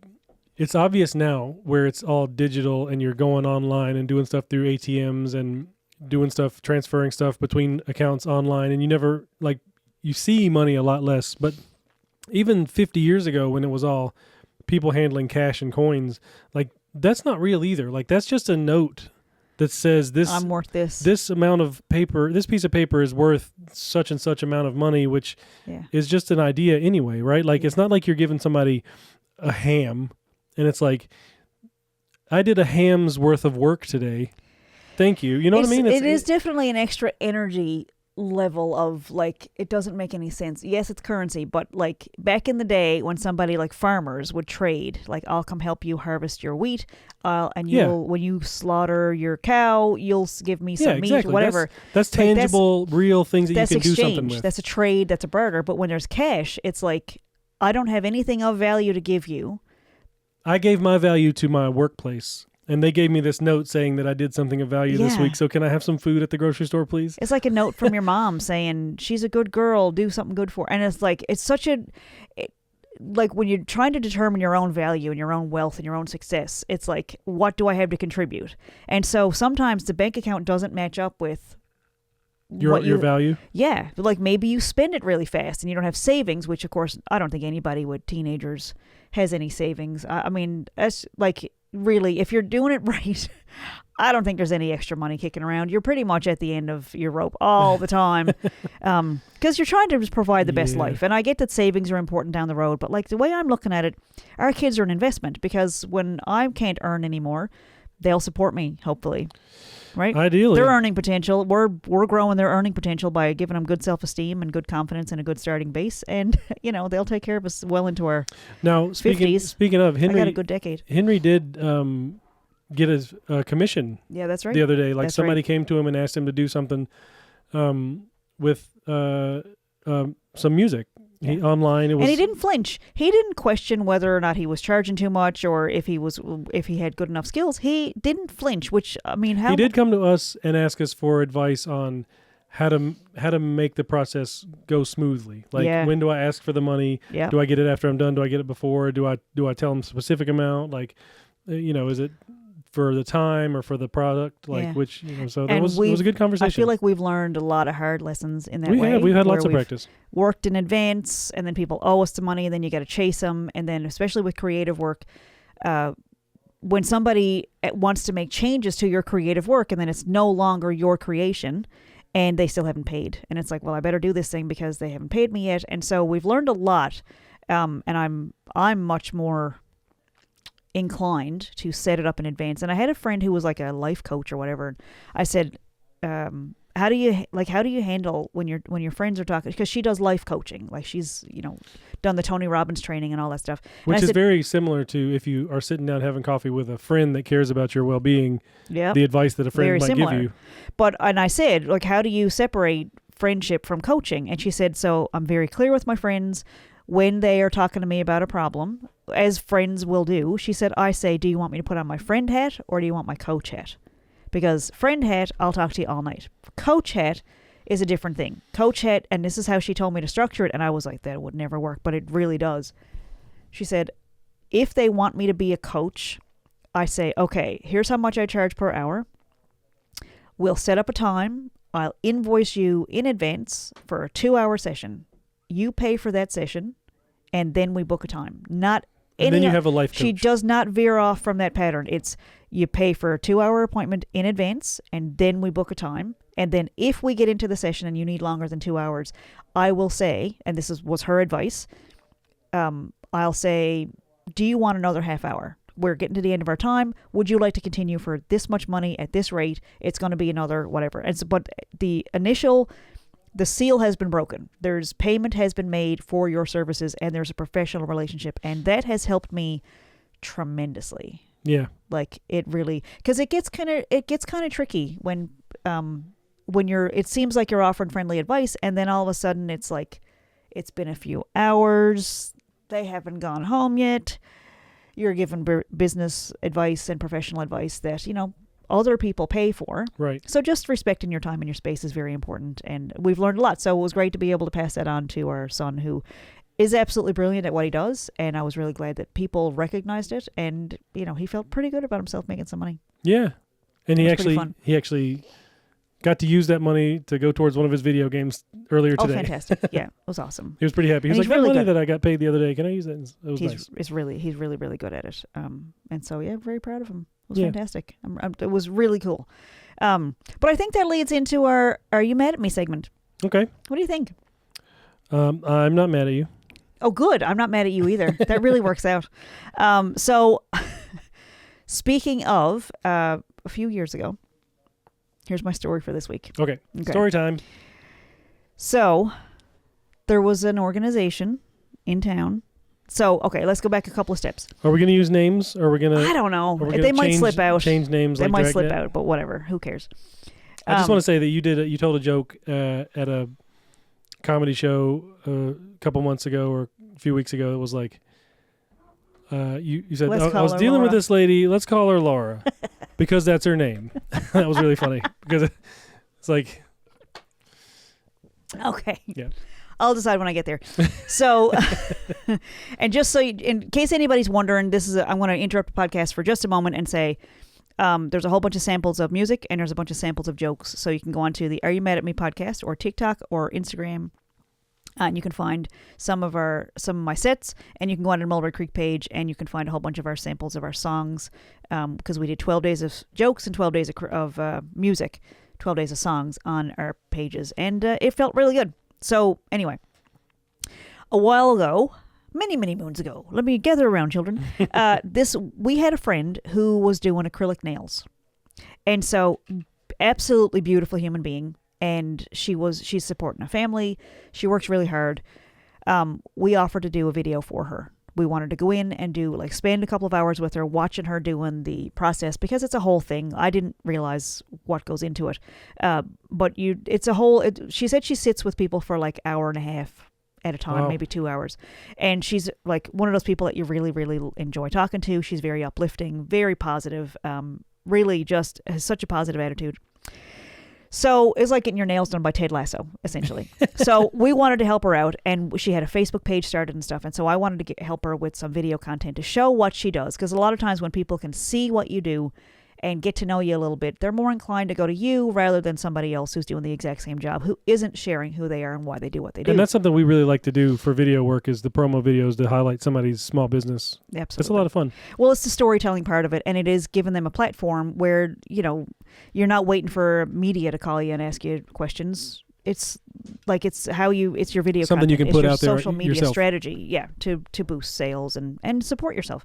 it's obvious now where it's all digital and you're going online and doing stuff through ATMs and doing stuff, transferring stuff between accounts online, and you never, like, you see money a lot less. But even 50 years ago when it was all people handling cash and coins, like, that's not real either. Like, that's just a note that says this, I'm worth this. this amount of paper, this piece of paper is worth such and such amount of money, which is just an idea anyway, right? Like, it's not like you're giving somebody a ham and it's like, I did a ham's worth of work today. Thank you. You know what I mean? It is definitely an extra energy level of, like, it doesn't make any sense. Yes, it's currency, but like back in the day when somebody like farmers would trade, like, I'll come help you harvest your wheat, and you'll when you slaughter your cow, you'll give me some meat, whatever. That's tangible, real things that you can exchange. do something with. That's a trade. That's a barter. But when there's cash, it's like, I don't have anything of value to give you. I gave my value to my workplace. And they gave me this note saying that I did something of value this week. So can I have some food at the grocery store, please? It's like a note from your mom saying, she's a good girl, do something good for her. And it's like, it's such like when you're trying to determine your own value and your own wealth and your own success, it's like, what do I have to contribute? And so sometimes the bank account doesn't match up with your value. Yeah. Like maybe you spend it really fast and you don't have savings, which of course, I don't think anybody with teenagers has any savings. I mean, that's like, really, if you're doing it right, I don't think there's any extra money kicking around. You're pretty much at the end of your rope all the time, because you're trying to just provide the best life. And I get that savings are important down the road, but like the way I'm looking at it, our kids are an investment, because when I can't earn anymore, they'll support me, hopefully. Right? Ideally. Their earning potential, we're growing their earning potential by giving them good self-esteem and good confidence and a good starting base. And, you know, they'll take care of us well into our 50s. Speaking of, Henry, I got a good decade. Henry did get his commission. Yeah, that's right. The other day. Like, that's somebody right. came to him and asked him to do something with some music. Online, and he didn't flinch. He didn't question whether or not he was charging too much or if he had good enough skills. He didn't flinch. Which, I mean, he did come to us and ask us for advice on how to make the process go smoothly. Like, when do I ask for the money? Yeah. Do I get it after I'm done? Do I get it before? Do I tell him a specific amount? Like, is it for the time or for the product? Like, which, so it was a good conversation. I feel like we've learned a lot of hard lessons in that way. We've had lots of practice. Worked in advance, and then people owe us the money, and then you got to chase them. And then, especially with creative work, when somebody wants to make changes to your creative work, and then it's no longer your creation, and they still haven't paid, and it's like, well, I better do this thing because they haven't paid me yet. And so we've learned a lot, and I'm much more inclined to set it up in advance. And I had a friend who was like a life coach or whatever. I said, how do you handle when your friends are talking, because she does life coaching, like she's done the Tony Robbins training and all that stuff, which is very similar to if you are sitting down having coffee with a friend that cares about your well-being. The advice that a friend might give you. And I said, like, how do you separate friendship from coaching? And she said, so I'm very clear with my friends when they are talking to me about a problem, as friends will do. She said, I say, do you want me to put on my friend hat or do you want my coach hat? Because friend hat, I'll talk to you all night. Coach hat is a different thing. Coach hat, and this is how she told me to structure it, and I was like, that would never work, but it really does. She said, if they want me to be a coach, I say, okay, here's how much I charge per hour. We'll set up a time. I'll invoice you in advance for a 2-hour session. You pay for that session, and then we book a time. And then you have a life coach. She does not veer off from that pattern. It's you pay for a 2-hour appointment in advance, and then we book a time. And then if we get into the session and you need longer than 2 hours, I will say, and this was her advice, I'll say, do you want another half hour? We're getting to the end of our time. Would you like to continue for this much money at this rate? It's going to be another whatever. But the seal has been broken. Payment has been made for your services, and there's a professional relationship, and that has helped me tremendously. Yeah, like it really, because it gets kind of tricky when it seems like you're offering friendly advice, and then all of a sudden it's like it's been a few hours, they haven't gone home yet. You're giving business advice and professional advice that other people pay for. Right. So just respecting your time and your space is very important. And we've learned a lot. So it was great to be able to pass that on to our son, who is absolutely brilliant at what he does, and I was really glad that people recognized it, and he felt pretty good about himself making some money. Yeah, and It was pretty fun. he actually got to use that money to go towards one of his video games earlier today. Oh, fantastic! Yeah, it was awesome. He was pretty happy. He was And like, he's "That really money good. that I got paid the other day, can I use that?" It was nice. He's really really good at it. And so very proud of him. It was Yeah. fantastic. It was really cool. But I think that leads into our "Are You Mad at Me" segment. Okay. What do you think? I'm not mad at you. Oh, good. I'm not mad at you either. That really works out. So, speaking of, a few years ago, here's my story for this week. Okay. Story time. So, there was an organization in town. So, okay, let's go back a couple of steps. Are we going to use names? Or are we going to... I don't know. Are we They gonna might slip out. Change names. They like might slip Dragnet? out, but whatever. Who cares? I just want to say that you told a joke at a comedy show a couple months ago or a few weeks ago. It was like, you said, Let's I call was her dealing with Laura." this lady. Let's call her Laura because that's her name. That was really funny because it's like, Okay. Yeah. I'll decide when I get there. So, and just so, in case anybody's wondering, I'm going to interrupt the podcast for just a moment and say, there's a whole bunch of samples of music and there's a bunch of samples of jokes. So you can go onto the Are You Mad at Me podcast or TikTok or Instagram, and you can find some of my sets, and you can go on to the Mulberry Creek page and you can find a whole bunch of our samples of our songs, because we did 12 days of jokes and 12 days of music, 12 days of songs on our pages, and it felt really good. So anyway, a while ago, many moons ago, let me gather around, children. We had a friend who was doing acrylic nails, and so absolutely beautiful human being, and she's supporting a family. She works really hard. We offered to do a video for her. We wanted to go in and spend a couple of hours with her, watching her doing the process, because it's a whole thing. I didn't realize what goes into it. But she said she sits with people for like hour and a half at a time, Wow. maybe 2 hours. And she's like one of those people that you really, really enjoy talking to. She's very uplifting, very positive, really just has such a positive attitude. So it's like getting your nails done by Ted Lasso, essentially. So we wanted to help her out, and she had a Facebook page started and stuff. And so I wanted to help her with some video content to show what she does. Because a lot of times when people can see what you do and get to know you a little bit, they're more inclined to go to you rather than somebody else who's doing the exact same job, who isn't sharing who they are and why they do what they do. And that's something we really like to do for video work, is the promo videos to highlight somebody's small business. Absolutely. It's a lot of fun. Well, it's the storytelling part of it, and it is giving them a platform where, you're not waiting for media to call you and ask you questions. It's like it's your video Something content. you can It's put your out there social media yourself. strategy, to boost sales and support yourself.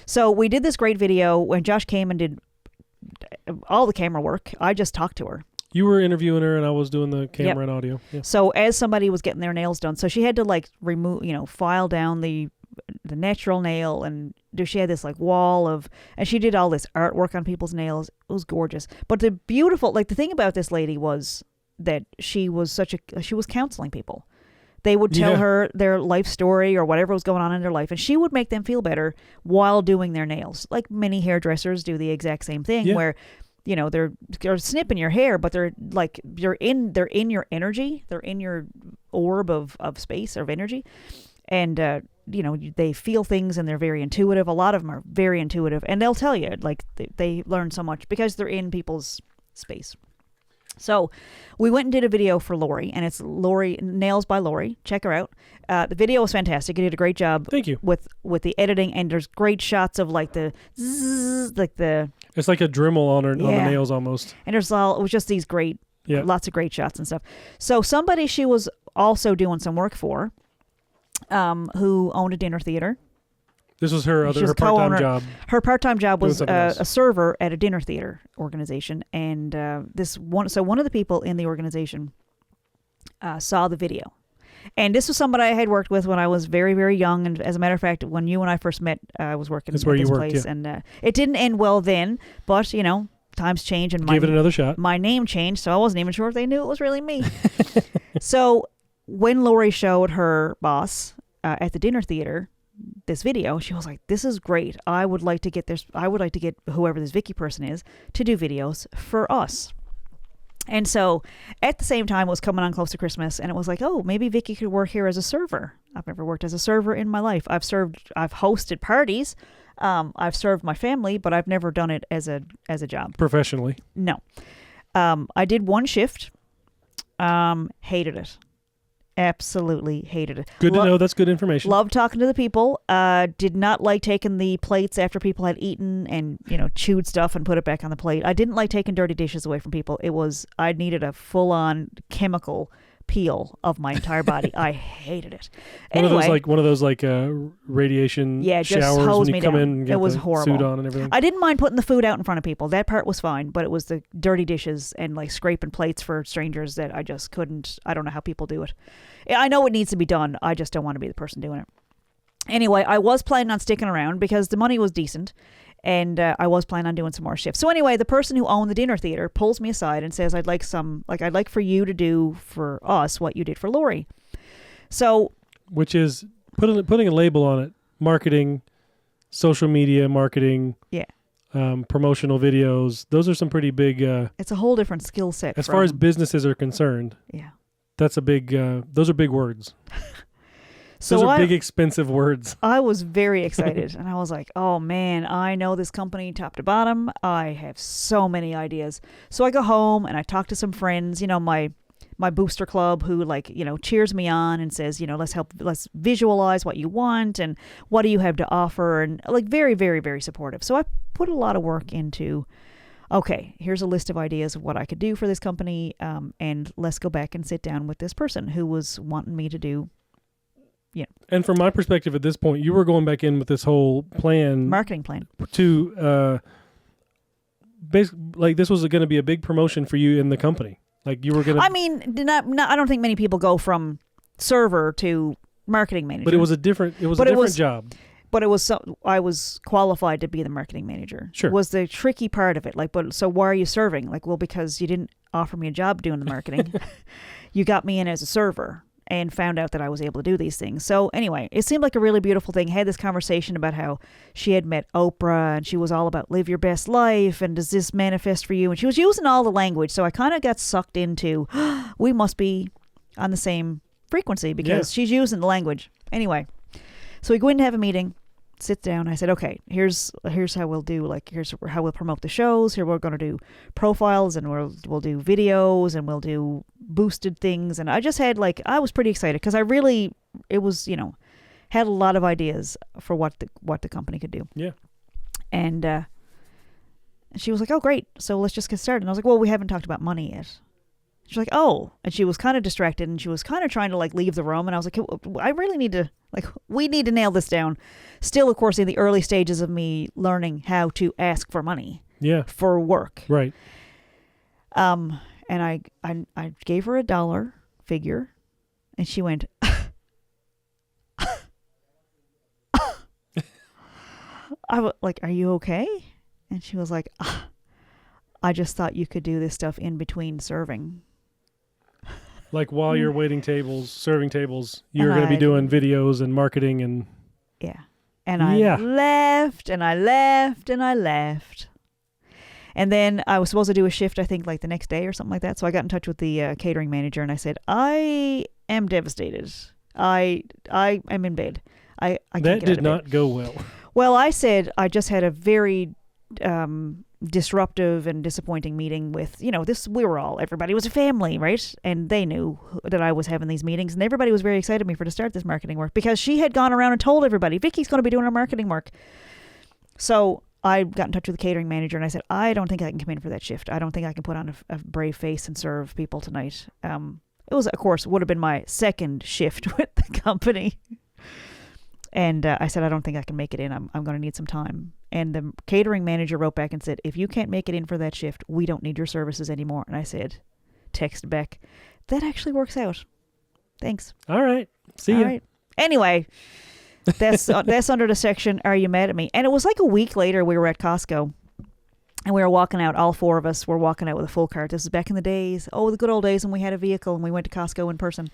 So we did this great video when Josh came and did all the camera work. I just talked to her. You were interviewing her, and I was doing the camera Yep. and audio. Yeah. So as somebody was getting their nails done, so she had to remove, file down the natural nail, and she had this wall of, and she did all this artwork on people's nails. It was gorgeous. But the beautiful, the thing about this lady was that she was counseling people. They would tell her their life story or whatever was going on in their life, and she would make them feel better while doing their nails. Like many hairdressers do the exact same thing, where they're snipping your hair, but they're in your energy, they're in your orb of space, of energy, and they feel things, and they're very intuitive. A lot of them are very intuitive, and they'll tell you they learn so much because they're in people's space. So we went and did a video for Lori, and it's Lori Nails by Lori. Check her out. The video was fantastic. You did a great job. Thank you. With the editing, and there's great shots of the zzz, the. It's like a Dremel on the nails almost. And it was just these great, lots of great shots and stuff. So somebody she was also doing some work for, who owned a dinner theater. This was her part-time job. Her part-time job was else. a server at a dinner theater organization, and one of the people in the organization saw the video, and this was somebody I had worked with when I was very, very young. And as a matter of fact, when you and I first met, I was working at this place, and it didn't end well then. But times change, and Give it another shot. My name changed, so I wasn't even sure if they knew it was really me. So when Lori showed her boss at the dinner theater this video, she was like, "This is great. I would like to get whoever this Vickie person is to do videos for us." And so at the same time, it was coming on close to Christmas, and it was like, oh, maybe Vickie could work here as a server. I've never worked as a server in my life. I've hosted parties. I've served my family, but I've never done it as a job. Professionally. No. I did one shift. Hated it. Absolutely hated it. Good to know. That's good information. Loved talking to the people. Did not like taking the plates after people had eaten and, chewed stuff and put it back on the plate. I didn't like taking dirty dishes away from people. I needed a full-on chemical peel of my entire body. I hated it. One of those radiation just showers hose when me you come down. in and get it was the horrible. suit on and everything. I didn't mind putting the food out in front of people. That part was fine, but it was the dirty dishes and like scraping plates for strangers that I just couldn't. I don't know how people do it. I know it needs to be done. I just don't want to be the person doing it. Anyway, I was planning on sticking around because the money was decent. And I was planning on doing some more shifts. So anyway, the person who owned the dinner theater pulls me aside and says, I'd like for you to do for us what you did for Lori. So, which is putting a label on it: marketing, social media marketing, promotional videos. Those are some pretty big. It's a whole different skill set. As far as businesses are concerned, that's a big. Those are big words. Those are big, expensive words. I was very excited, and I was like, oh, man, I know this company top to bottom. I have so many ideas. So I go home, and I talk to some friends, my booster club who, cheers me on and says, let's visualize what you want, and what do you have to offer, and, very, very, very supportive. So I put a lot of work into, okay, here's a list of ideas of what I could do for this company, and let's go back and sit down with this person who was wanting me to do. Yeah. And from my perspective at this point, you were going back in with this whole marketing plan to basically, this was going to be a big promotion for you in the company. You were going to. I mean, I don't think many people go from server to marketing manager. But it was a different job. But I was qualified to be the marketing manager. Sure. Was the tricky part of it. So why are you serving? Well, because you didn't offer me a job doing the marketing. You got me in as a server. And found out that I was able to do these things. So anyway, it seemed like a really beautiful thing. Had this conversation about how she had met Oprah and she was all about live your best life and does this manifest for you? And she was using all the language. So I kind of got sucked into, we must be on the same frequency because she's using the language. Anyway, so we go in to have a meeting, sit down. I said, okay, here's how we'll do, here's how we'll promote the shows. Here we're going to do profiles and we'll do videos and we'll do boosted things. And I just had I was pretty excited because had a lot of ideas for what the company could do. Yeah. And she was like, oh, great. So let's just get started. And I was like, well, we haven't talked about money yet. She's like, oh, and she was kind of distracted and she was kind of trying to leave the room. And I was like, I really need to, we need to nail this down. Still, of course, in the early stages of me learning how to ask for money. Yeah. For work. Right. And I gave her a dollar figure and she went, I was like, are you okay? And she was like, I just thought you could do this stuff in between serving. While you're waiting tables, serving tables, you're going to be doing videos and marketing and... Yeah. And I left and I left and I left. And then I was supposed to do a shift, I think, the next day or something like that. So I got in touch with the catering manager and I said, I am devastated. I am in bed. I can't get out of bed. That did not go well. Well, I said I just had a very... disruptive and disappointing meeting with, everybody was a family, right? And they knew that I was having these meetings and everybody was very excited for me to start this marketing work because she had gone around and told everybody, Vickie's going to be doing our marketing work. So I got in touch with the catering manager and I said, I don't think I can come in for that shift. I don't think I can put on a brave face and serve people tonight. It was, of course, would have been my second shift with the company. And I said, I don't think I can make it in. I'm going to need some time. And the catering manager wrote back and said, if you can't make it in for that shift, we don't need your services anymore. And I said, text back, that actually works out. Thanks. All right. See ya. Right. Anyway, that's under the section, are you mad at me? And it was a week later, we were at Costco. And we were walking out, all four of us were walking out with a full cart. This is back in the days, the good old days when we had a vehicle and we went to Costco in person.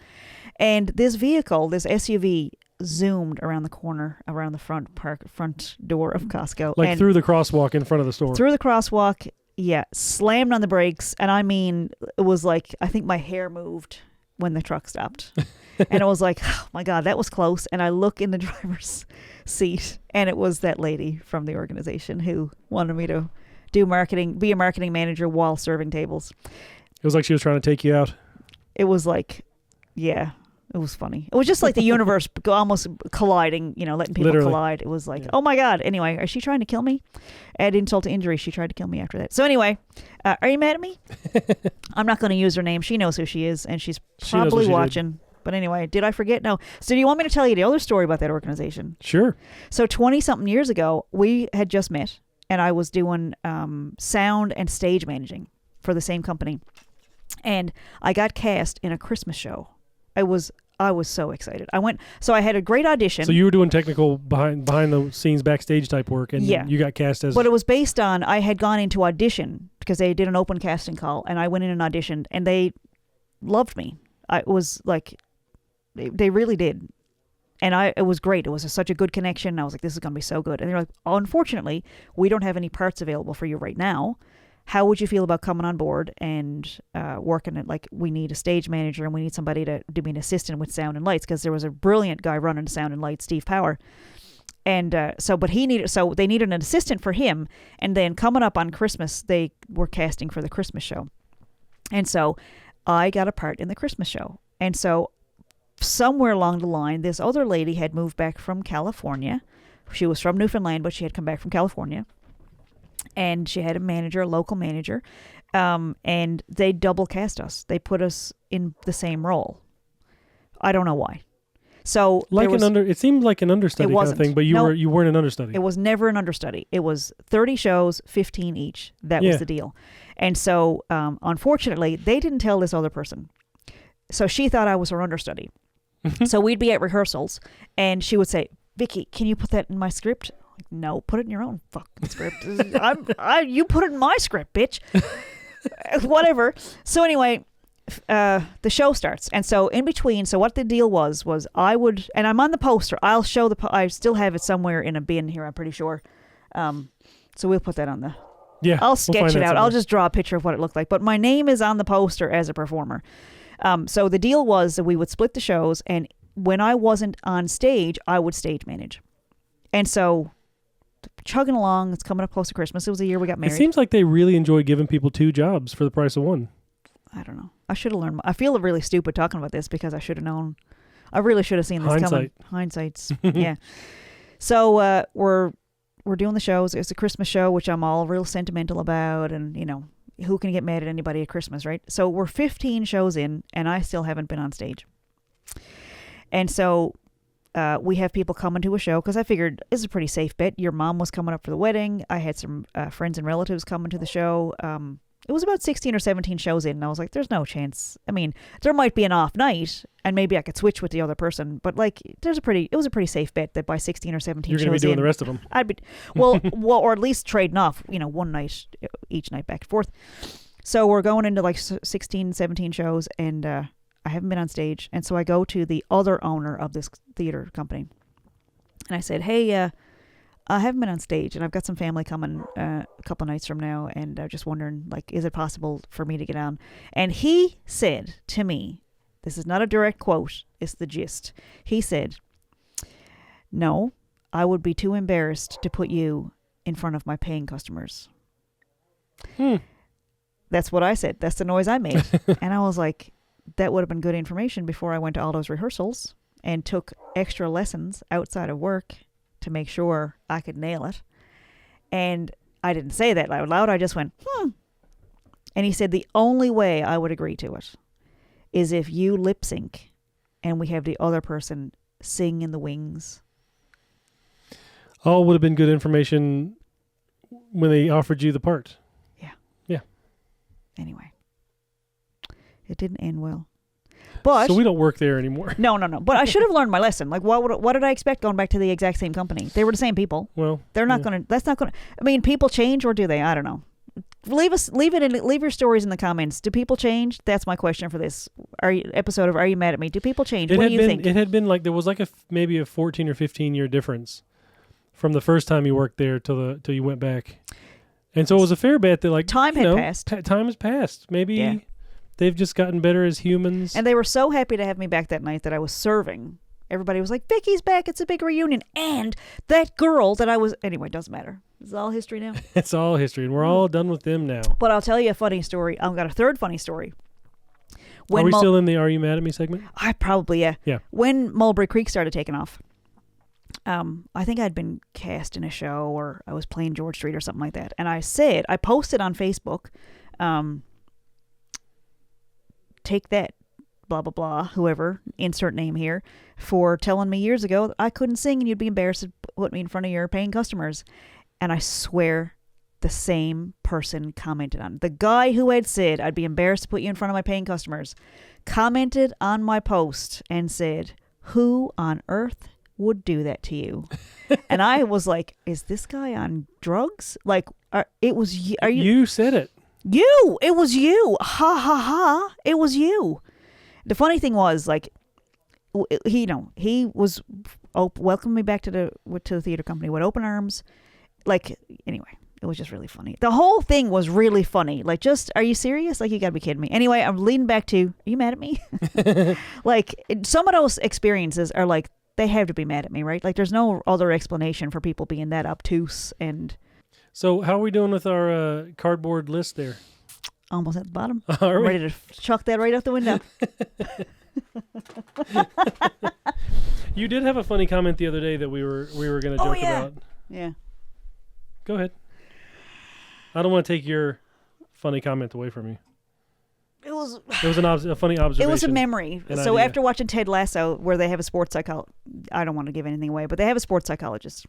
And this vehicle, this SUV, zoomed around the corner, around the front door of Costco. Through the crosswalk in front of the store. Through the crosswalk, Yeah, slammed on the brakes, and I mean, it was like, I think my hair moved when the truck stopped. And it was like, oh my God, that was close. And I look in the driver's seat, and it was that lady from the organization who wanted me to do marketing, be a marketing manager while serving tables. It was like she was trying to take you out. It was like, yeah, it was funny. It was just like the universe almost colliding, letting people Literally. collide. It was like, oh my God. Anyway, is she trying to kill me? Add insult to injury. She tried to kill me after that. So anyway, are you mad at me? I'm not going to use her name. She knows who she is, and she's probably watching. But anyway, did I forget? No. So do you want me to tell you the other story about that organization? Sure. So 20-something years ago, we had just met, and I was doing sound and stage managing for the same company. And I got cast in a Christmas show. I was so excited. So I had a great audition. So you were doing technical behind the scenes backstage type work, and you got cast as... But it was based on, I had gone into audition because they did an open casting call, and I went in and auditioned, and they loved me. I was like, they really did. And it was great. It was such a good connection. I was like, this is going to be so good. And they're like, unfortunately, we don't have any parts available for you right now. How would you feel about coming on board and working at, like, we need a stage manager and we need somebody to be an assistant with sound and lights, because there was a brilliant guy running sound and lights, Steve Power. And they needed an assistant for him. And then coming up on Christmas, they were casting for the Christmas show. And so I got a part in the Christmas show. And so somewhere along the line, this other lady had moved back from California. She was from Newfoundland, but she had come back from California. And she had a local manager, and they double cast us. They put us in the same role. I don't know why. So it seemed like an understudy kind of thing, but you weren't an understudy. It was never an understudy. It was 30 shows, 15 each. That was the deal. And so, unfortunately, they didn't tell this other person. So she thought I was her understudy. So we'd be at rehearsals, and she would say, Vickie, can you put that in my script? No, put it in your own fucking script. You put it in my script, bitch. Whatever. So anyway, the show starts. And so in between, so what the deal was and I'm on the poster. I'll show I still have it somewhere in a bin here, I'm pretty sure. So we'll put that on the... Yeah. I'll sketch it out. I'll just draw a picture of what it looked like. But my name is on the poster as a performer. So the deal was that we would split the shows, and when I wasn't on stage, I would stage manage. And so... chugging along, it's coming up close to Christmas. It was the year we got married. It seems like they really enjoy giving people 2 jobs for the price of 1. I don't know. I should have learned. I feel really stupid talking about this because I should have known. I really should have seen this coming. Hindsight's. Yeah. So we're doing the shows. It's a Christmas show, which I'm all real sentimental about, and who can get mad at anybody at Christmas, right? So we're 15 shows in, and I still haven't been on stage. And so we have people coming to a show, because I figured this is a pretty safe bet. Your mom was coming up for the wedding. I had some friends and relatives coming to the show. It was about 16 or 17 shows in, and I was like, there's no chance. I mean, there might be an off night, and maybe I could switch with the other person, but like, it was a pretty safe bet that by 16 or 17 you're shows going to be doing in, the rest of them. I'd be, well, or at least trading off, one night, each night back and forth. So we're going into like 16, 17 shows, and I haven't been on stage. And so I go to the other owner of this theater company, and I said, hey, I haven't been on stage, and I've got some family coming a couple nights from now, and I'm just wondering, like, is it possible for me to get on? And he said to me, this is not a direct quote, it's the gist. He said, no, I would be too embarrassed to put you in front of my paying customers. That's what I said. That's the noise I made. And I was like, that would have been good information before I went to all those rehearsals and took extra lessons outside of work to make sure I could nail it. And I didn't say that out loud. I just went, And he said, the only way I would agree to it is if you lip sync and we have the other person sing in the wings. All would have been good information when they offered you the part. Yeah. Anyway, it didn't end well. But so we don't work there anymore. No. But I should have learned my lesson. Like, what did I expect going back to the exact same company? They were the same people. Well, they're not going to. That's not going to. I mean, people change, or do they? I don't know. Leave your stories in the comments. Do people change? That's my question for this episode of Are You Mad at Me? Do people change? What do you think? It had been like there was like maybe a 14 or 15 year difference from the first time you worked there till you went back. And so it was a fair bet that, like, Time had passed. Time has passed. Maybe Yeah. they've just gotten better as humans. And they were so happy to have me back that night that I was serving. Everybody was like, Vickie's back. It's a big reunion. And that girl that I was... Anyway, doesn't matter. It's all history now. It's all history, and we're all done with them now. But I'll tell you a funny story. I've got a third funny story. Are we still in the Are You Mad at Me segment? I probably, yeah. Yeah. When Mulberry Creek started taking off, I think I'd been cast in a show, or I was playing George Street or something like that. And I posted on Facebook, take that, blah, blah, blah, whoever, insert name here, for telling me years ago that I couldn't sing and you'd be embarrassed to put me in front of your paying customers. And I swear the same person commented on it. The guy who had said I'd be embarrassed to put you in front of my paying customers commented on my post and said, who on earth would do that to you? And I was like, is this guy on drugs? Like, it was are you? You said it. It was you. Ha ha ha. It was you. The funny thing was, like, he was welcoming me back to the theater company with open arms. Like, anyway, it was just really funny. The whole thing was really funny. Like, just, are you serious? Like, you gotta be kidding me. Anyway, I'm leading back to, are you mad at me? Like, some of those experiences are like, they have to be mad at me, right? Like, there's no other explanation for people being that obtuse. And so how are we doing with our cardboard list there? almost at the bottom. Are we? Ready to chuck that right out the window. You did have a funny comment the other day that we were going to joke about. Yeah. Go ahead. I don't want to take your funny comment away from you. It was a funny observation. It was a memory. So after watching Ted Lasso, where they have a sports psychologist, I don't want to give anything away, but they have a sports psychologist.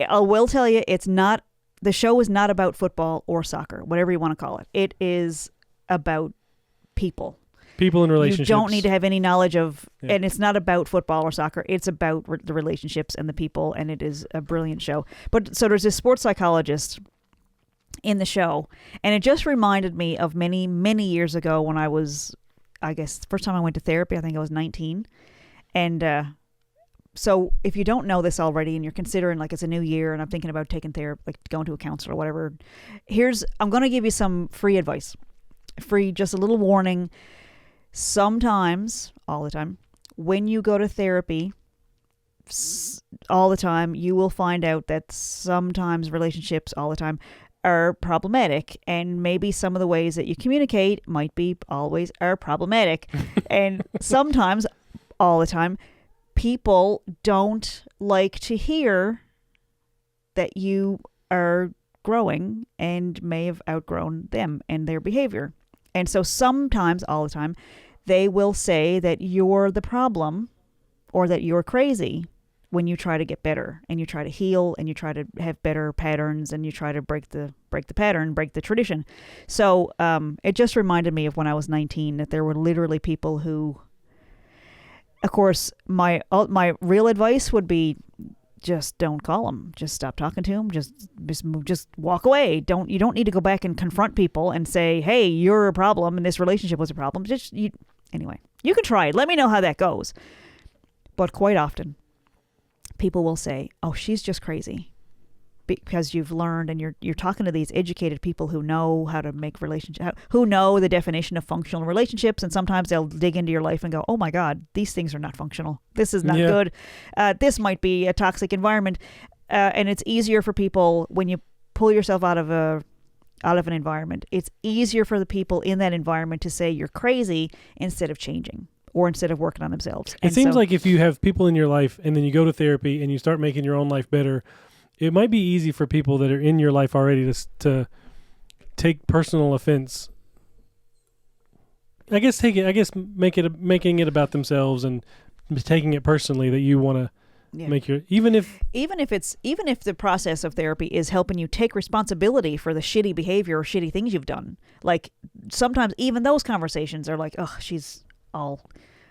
I will tell you, the show is not about football or soccer, whatever you want to call it. It is about people. People in relationships. You don't need to have any knowledge of, and it's not about football or soccer. It's about the relationships and the people, and it is a brilliant show. But so there's this sports psychologist in the show, and it just reminded me of many, many years ago when I was, I guess, the first time I went to therapy, I think I was 19. And so if you don't know this already and you're considering, like, it's a new year and I'm thinking about taking therapy, like going to a counselor or whatever, I'm going to give you some free advice. Just a little warning. Sometimes, all the time, when you go to therapy, all the time, you will find out that sometimes relationships, all the time, are problematic, and maybe some of the ways that you communicate are problematic. And sometimes, all the time, people don't like to hear that you are growing and may have outgrown them and their behavior. And so sometimes, all the time, they will say that you're the problem or that you're crazy when you try to get better and you try to heal and you try to have better patterns and you try to break the pattern, break the tradition. So it just reminded me of when I was 19 that there were literally people who, of course, my real advice would be just don't call them. Just stop talking to them. Just walk away. You don't need to go back and confront people and say, hey, you're a problem and this relationship was a problem. Anyway, you can try it. Let me know how that goes. But quite often, people will say, oh, she's just crazy, because you've learned and you're talking to these educated people who know how to make relationships, who know the definition of functional relationships, and sometimes they'll dig into your life and go, oh my God, these things are not functional. This is not good. This might be a toxic environment. And it's easier for people when you pull yourself out of an environment. It's easier for the people in that environment to say you're crazy instead of changing. Or instead of working on themselves. It seems like if you have people in your life and then you go to therapy and you start making your own life better, it might be easy for people that are in your life already to take personal offense. Making it about themselves and taking it personally that you want to make even if the process of therapy is helping you take responsibility for the shitty behavior or shitty things you've done. Like, sometimes even those conversations are like, oh, she's all.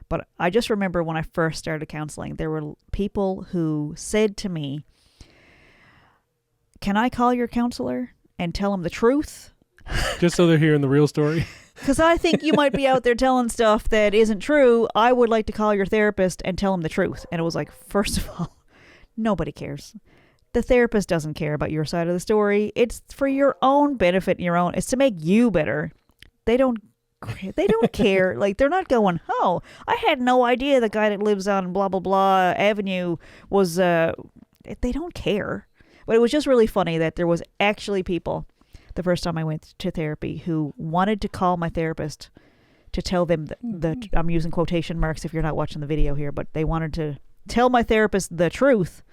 But I just remember when I first started counseling, there were people who said to me, can I call your counselor and tell them the truth? Just so they're hearing the real story. Because I think you might be out there telling stuff that isn't true. I would like to call your therapist and tell them the truth. And it was like, first of all, nobody cares. the therapist doesn't care about your side of the story. It's for your own benefit and your own. It's to make you better. They don't care. Like, they're not going, oh, I had no idea the guy that lives on blah, blah, blah avenue was, they don't care. But it was just really funny that there was actually people, the first time I went to therapy, who wanted to call my therapist to tell them that I'm using quotation marks if you're not watching the video here, but they wanted to tell my therapist the truth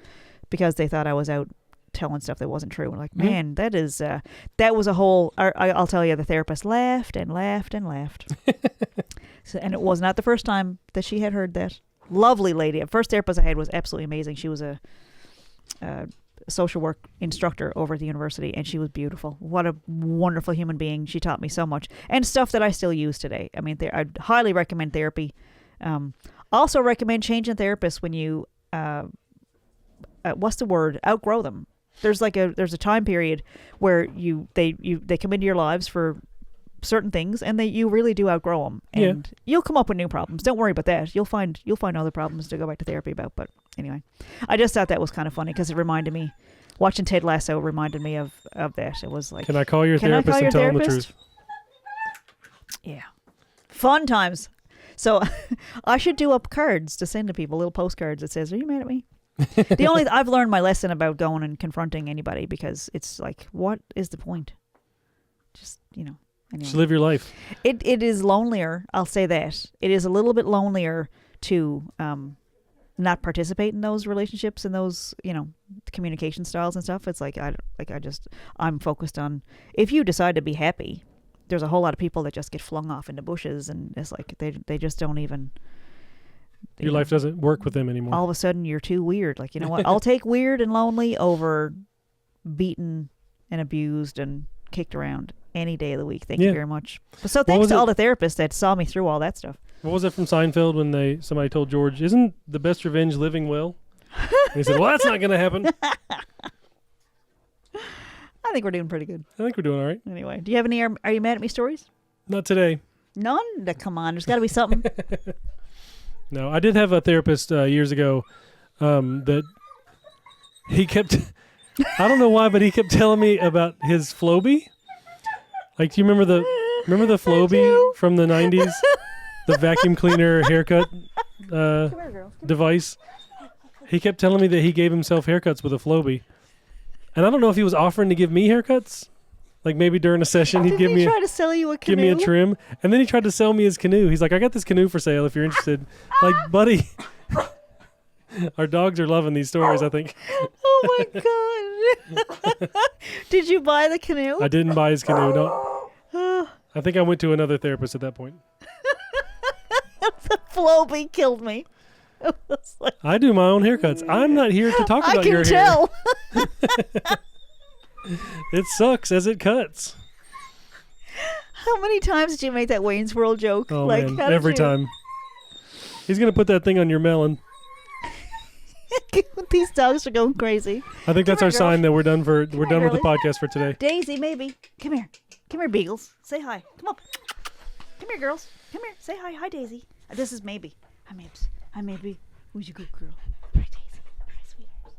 because they thought I was out telling stuff that wasn't true. And like, man, that was a whole, I'll tell you, the therapist laughed and laughed and laughed. And it was not the first time that she had heard that. Lovely lady. The first therapist I had was absolutely amazing. She was a social work instructor over at the university, and she was beautiful. What a wonderful human being. She taught me so much, and stuff that I still use today. I mean, I'd highly recommend therapy. Also recommend changing therapists when you, what's the word? Outgrow them. There's a time period where they come into your lives for certain things, and you really do outgrow them, and you'll come up with new problems. Don't worry about that. You'll find other problems to go back to therapy about. But anyway, I just thought that was kind of funny because it reminded me, watching Ted Lasso reminded me of that. It was like, can I call your therapist and tell him the truth? Yeah, fun times. So I should do up cards to send to people, little postcards that says, "Are you mad at me?" I've learned my lesson about going and confronting anybody, because it's like, what is the point? Just, anyway. Just live your life. It is lonelier. I'll say that. It is a little bit lonelier to not participate in those relationships and those, communication styles and stuff. It's like, I'm focused on, if you decide to be happy, there's a whole lot of people that just get flung off into bushes, and it's like, they just don't even. Your life doesn't work with them anymore. All of a sudden, you're too weird. Like, you know what? I'll take weird and lonely over beaten and abused and kicked around any day of the week. Thank you very much. So thanks to all the therapists that saw me through all that stuff. What was it from Seinfeld when somebody told George, "Isn't the best revenge living well?" And he said, "Well, that's not going to happen." I think we're doing pretty good. I think we're doing all right. Anyway, do you have any Are You Mad at Me stories? Not today. None? Come on, there's got to be something. No, I did have a therapist years ago that he kept, I don't know why, but he kept telling me about his Flowbee. Like, do you remember the Flowbee from the 90s? The vacuum cleaner haircut device? He kept telling me that he gave himself haircuts with a Flowbee. And I don't know if he was offering to give me haircuts. Like, maybe during a session he'd give me try to sell you a canoe? Give me a trim. And then he tried to sell me his canoe. He's like, "I got this canoe for sale if you're interested." Like, buddy, our dogs are loving these stories, I think. Oh my God. Did you buy the canoe? I didn't buy his canoe, no. I think I went to another therapist at that point. The Flowbee killed me. Like, I do my own haircuts. I'm not here to talk about your hair. I can tell. It sucks as it cuts. How many times did you make that Wayne's World joke? Oh, man. Every time. He's going to put that thing on your melon. These dogs are going crazy. I think that's our sign that we're done with the podcast for today. Daisy, maybe. Come here. Come here, Beagles. Say hi. Come on. Come here, girls. Come here. Say hi. Hi, Daisy. This is Maybe. Hi, Mabes. Hi, Maybe. Who's your good girl? Hi, Daisy. Hi, sweetheart.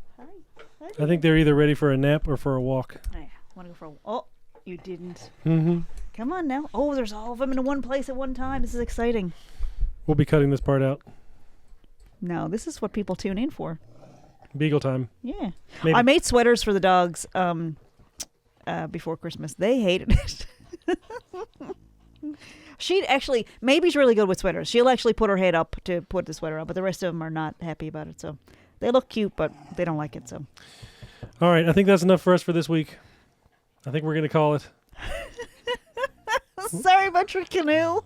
Hi. I think they're either ready for a nap or for a walk. Oh, yeah. Want to go for a walk? Oh, you didn't. Mm-hmm. Come on now. Oh, there's all of them in one place at one time. This is exciting. We'll be cutting this part out. No, this is what people tune in for. Beagle time. Yeah. Maybe. I made sweaters for the dogs before Christmas. They hated it. Maybe's really good with sweaters. She'll actually put her head up to put the sweater up, but the rest of them are not happy about it. So they look cute, but they don't like it. So. All right. I think that's enough for us for this week. I think we're going to call it. Sorry about your canoe.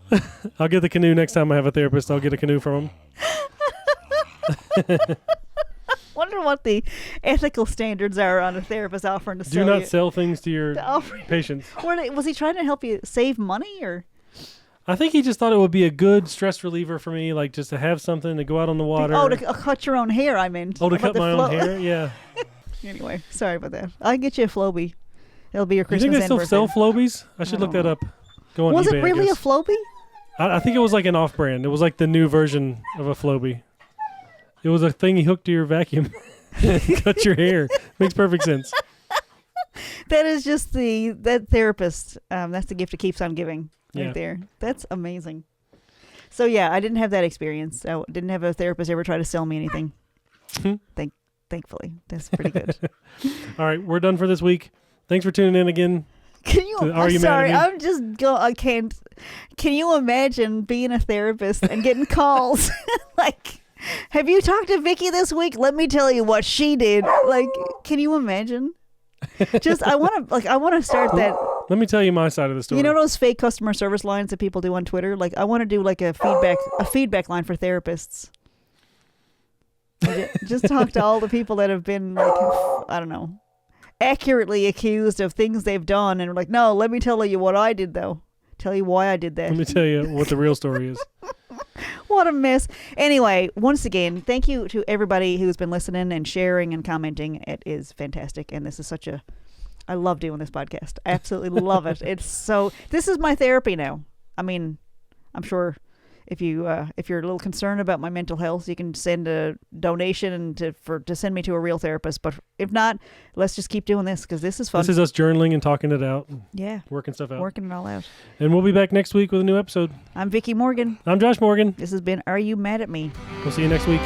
I'll get the canoe next time I have a therapist. I'll get a canoe from him. Wonder what the ethical standards are on a therapist offering to sell. Do not sell things to your patients. Was he trying to help you save money, or? I think he just thought it would be a good stress reliever for me, like just to have something to go out on the water. Oh, to cut your own hair, I meant. Oh, to cut my own hair? Yeah. Anyway, sorry about that. I'll get you a Flowbee. It'll be your Christmas You think they still birthday. sell Flowbees? I should look that up. Go on Was eBay, it really a Flowbee? I think it was like an off-brand. It was like the new version of a Flowbee. It was a thing you hooked to your vacuum. Cut your hair. Makes perfect sense. That is just that therapist. That's the gift that keeps on giving right there. That's amazing. So yeah, I didn't have that experience. I didn't have a therapist ever try to sell me anything. Thankfully, that's pretty good. All right, we're done for this week. Thanks for tuning in again. I'm sorry. I'm just I can't. Can you imagine being a therapist and getting calls like, "Have you talked to Vickie this week? Let me tell you what she did." Like, can you imagine? Just I want to start that. Let me tell you my side of the story. You know those fake customer service lines that people do on Twitter? Like, I want to do like a feedback line for therapists. Just talk to all the people that have been like, I don't know, accurately accused of things they've done, and are like, no, let me tell you what I did though. Tell you why I did that. Let me tell you what the real story is. What a mess. Anyway, once again, thank you to everybody who's been listening and sharing and commenting. It is fantastic, and this is I love doing this podcast. I absolutely love it. This is my therapy now. I mean, I'm sure if you're a little concerned about my mental health, you can send a donation to send me to a real therapist. But if not, let's just keep doing this because this is fun. This is us journaling and talking it out. Yeah. Working stuff out. Working it all out. And we'll be back next week with a new episode. I'm Vickie Morgan. I'm Josh Morgan. This has been Are You Mad at Me? We'll see you next week.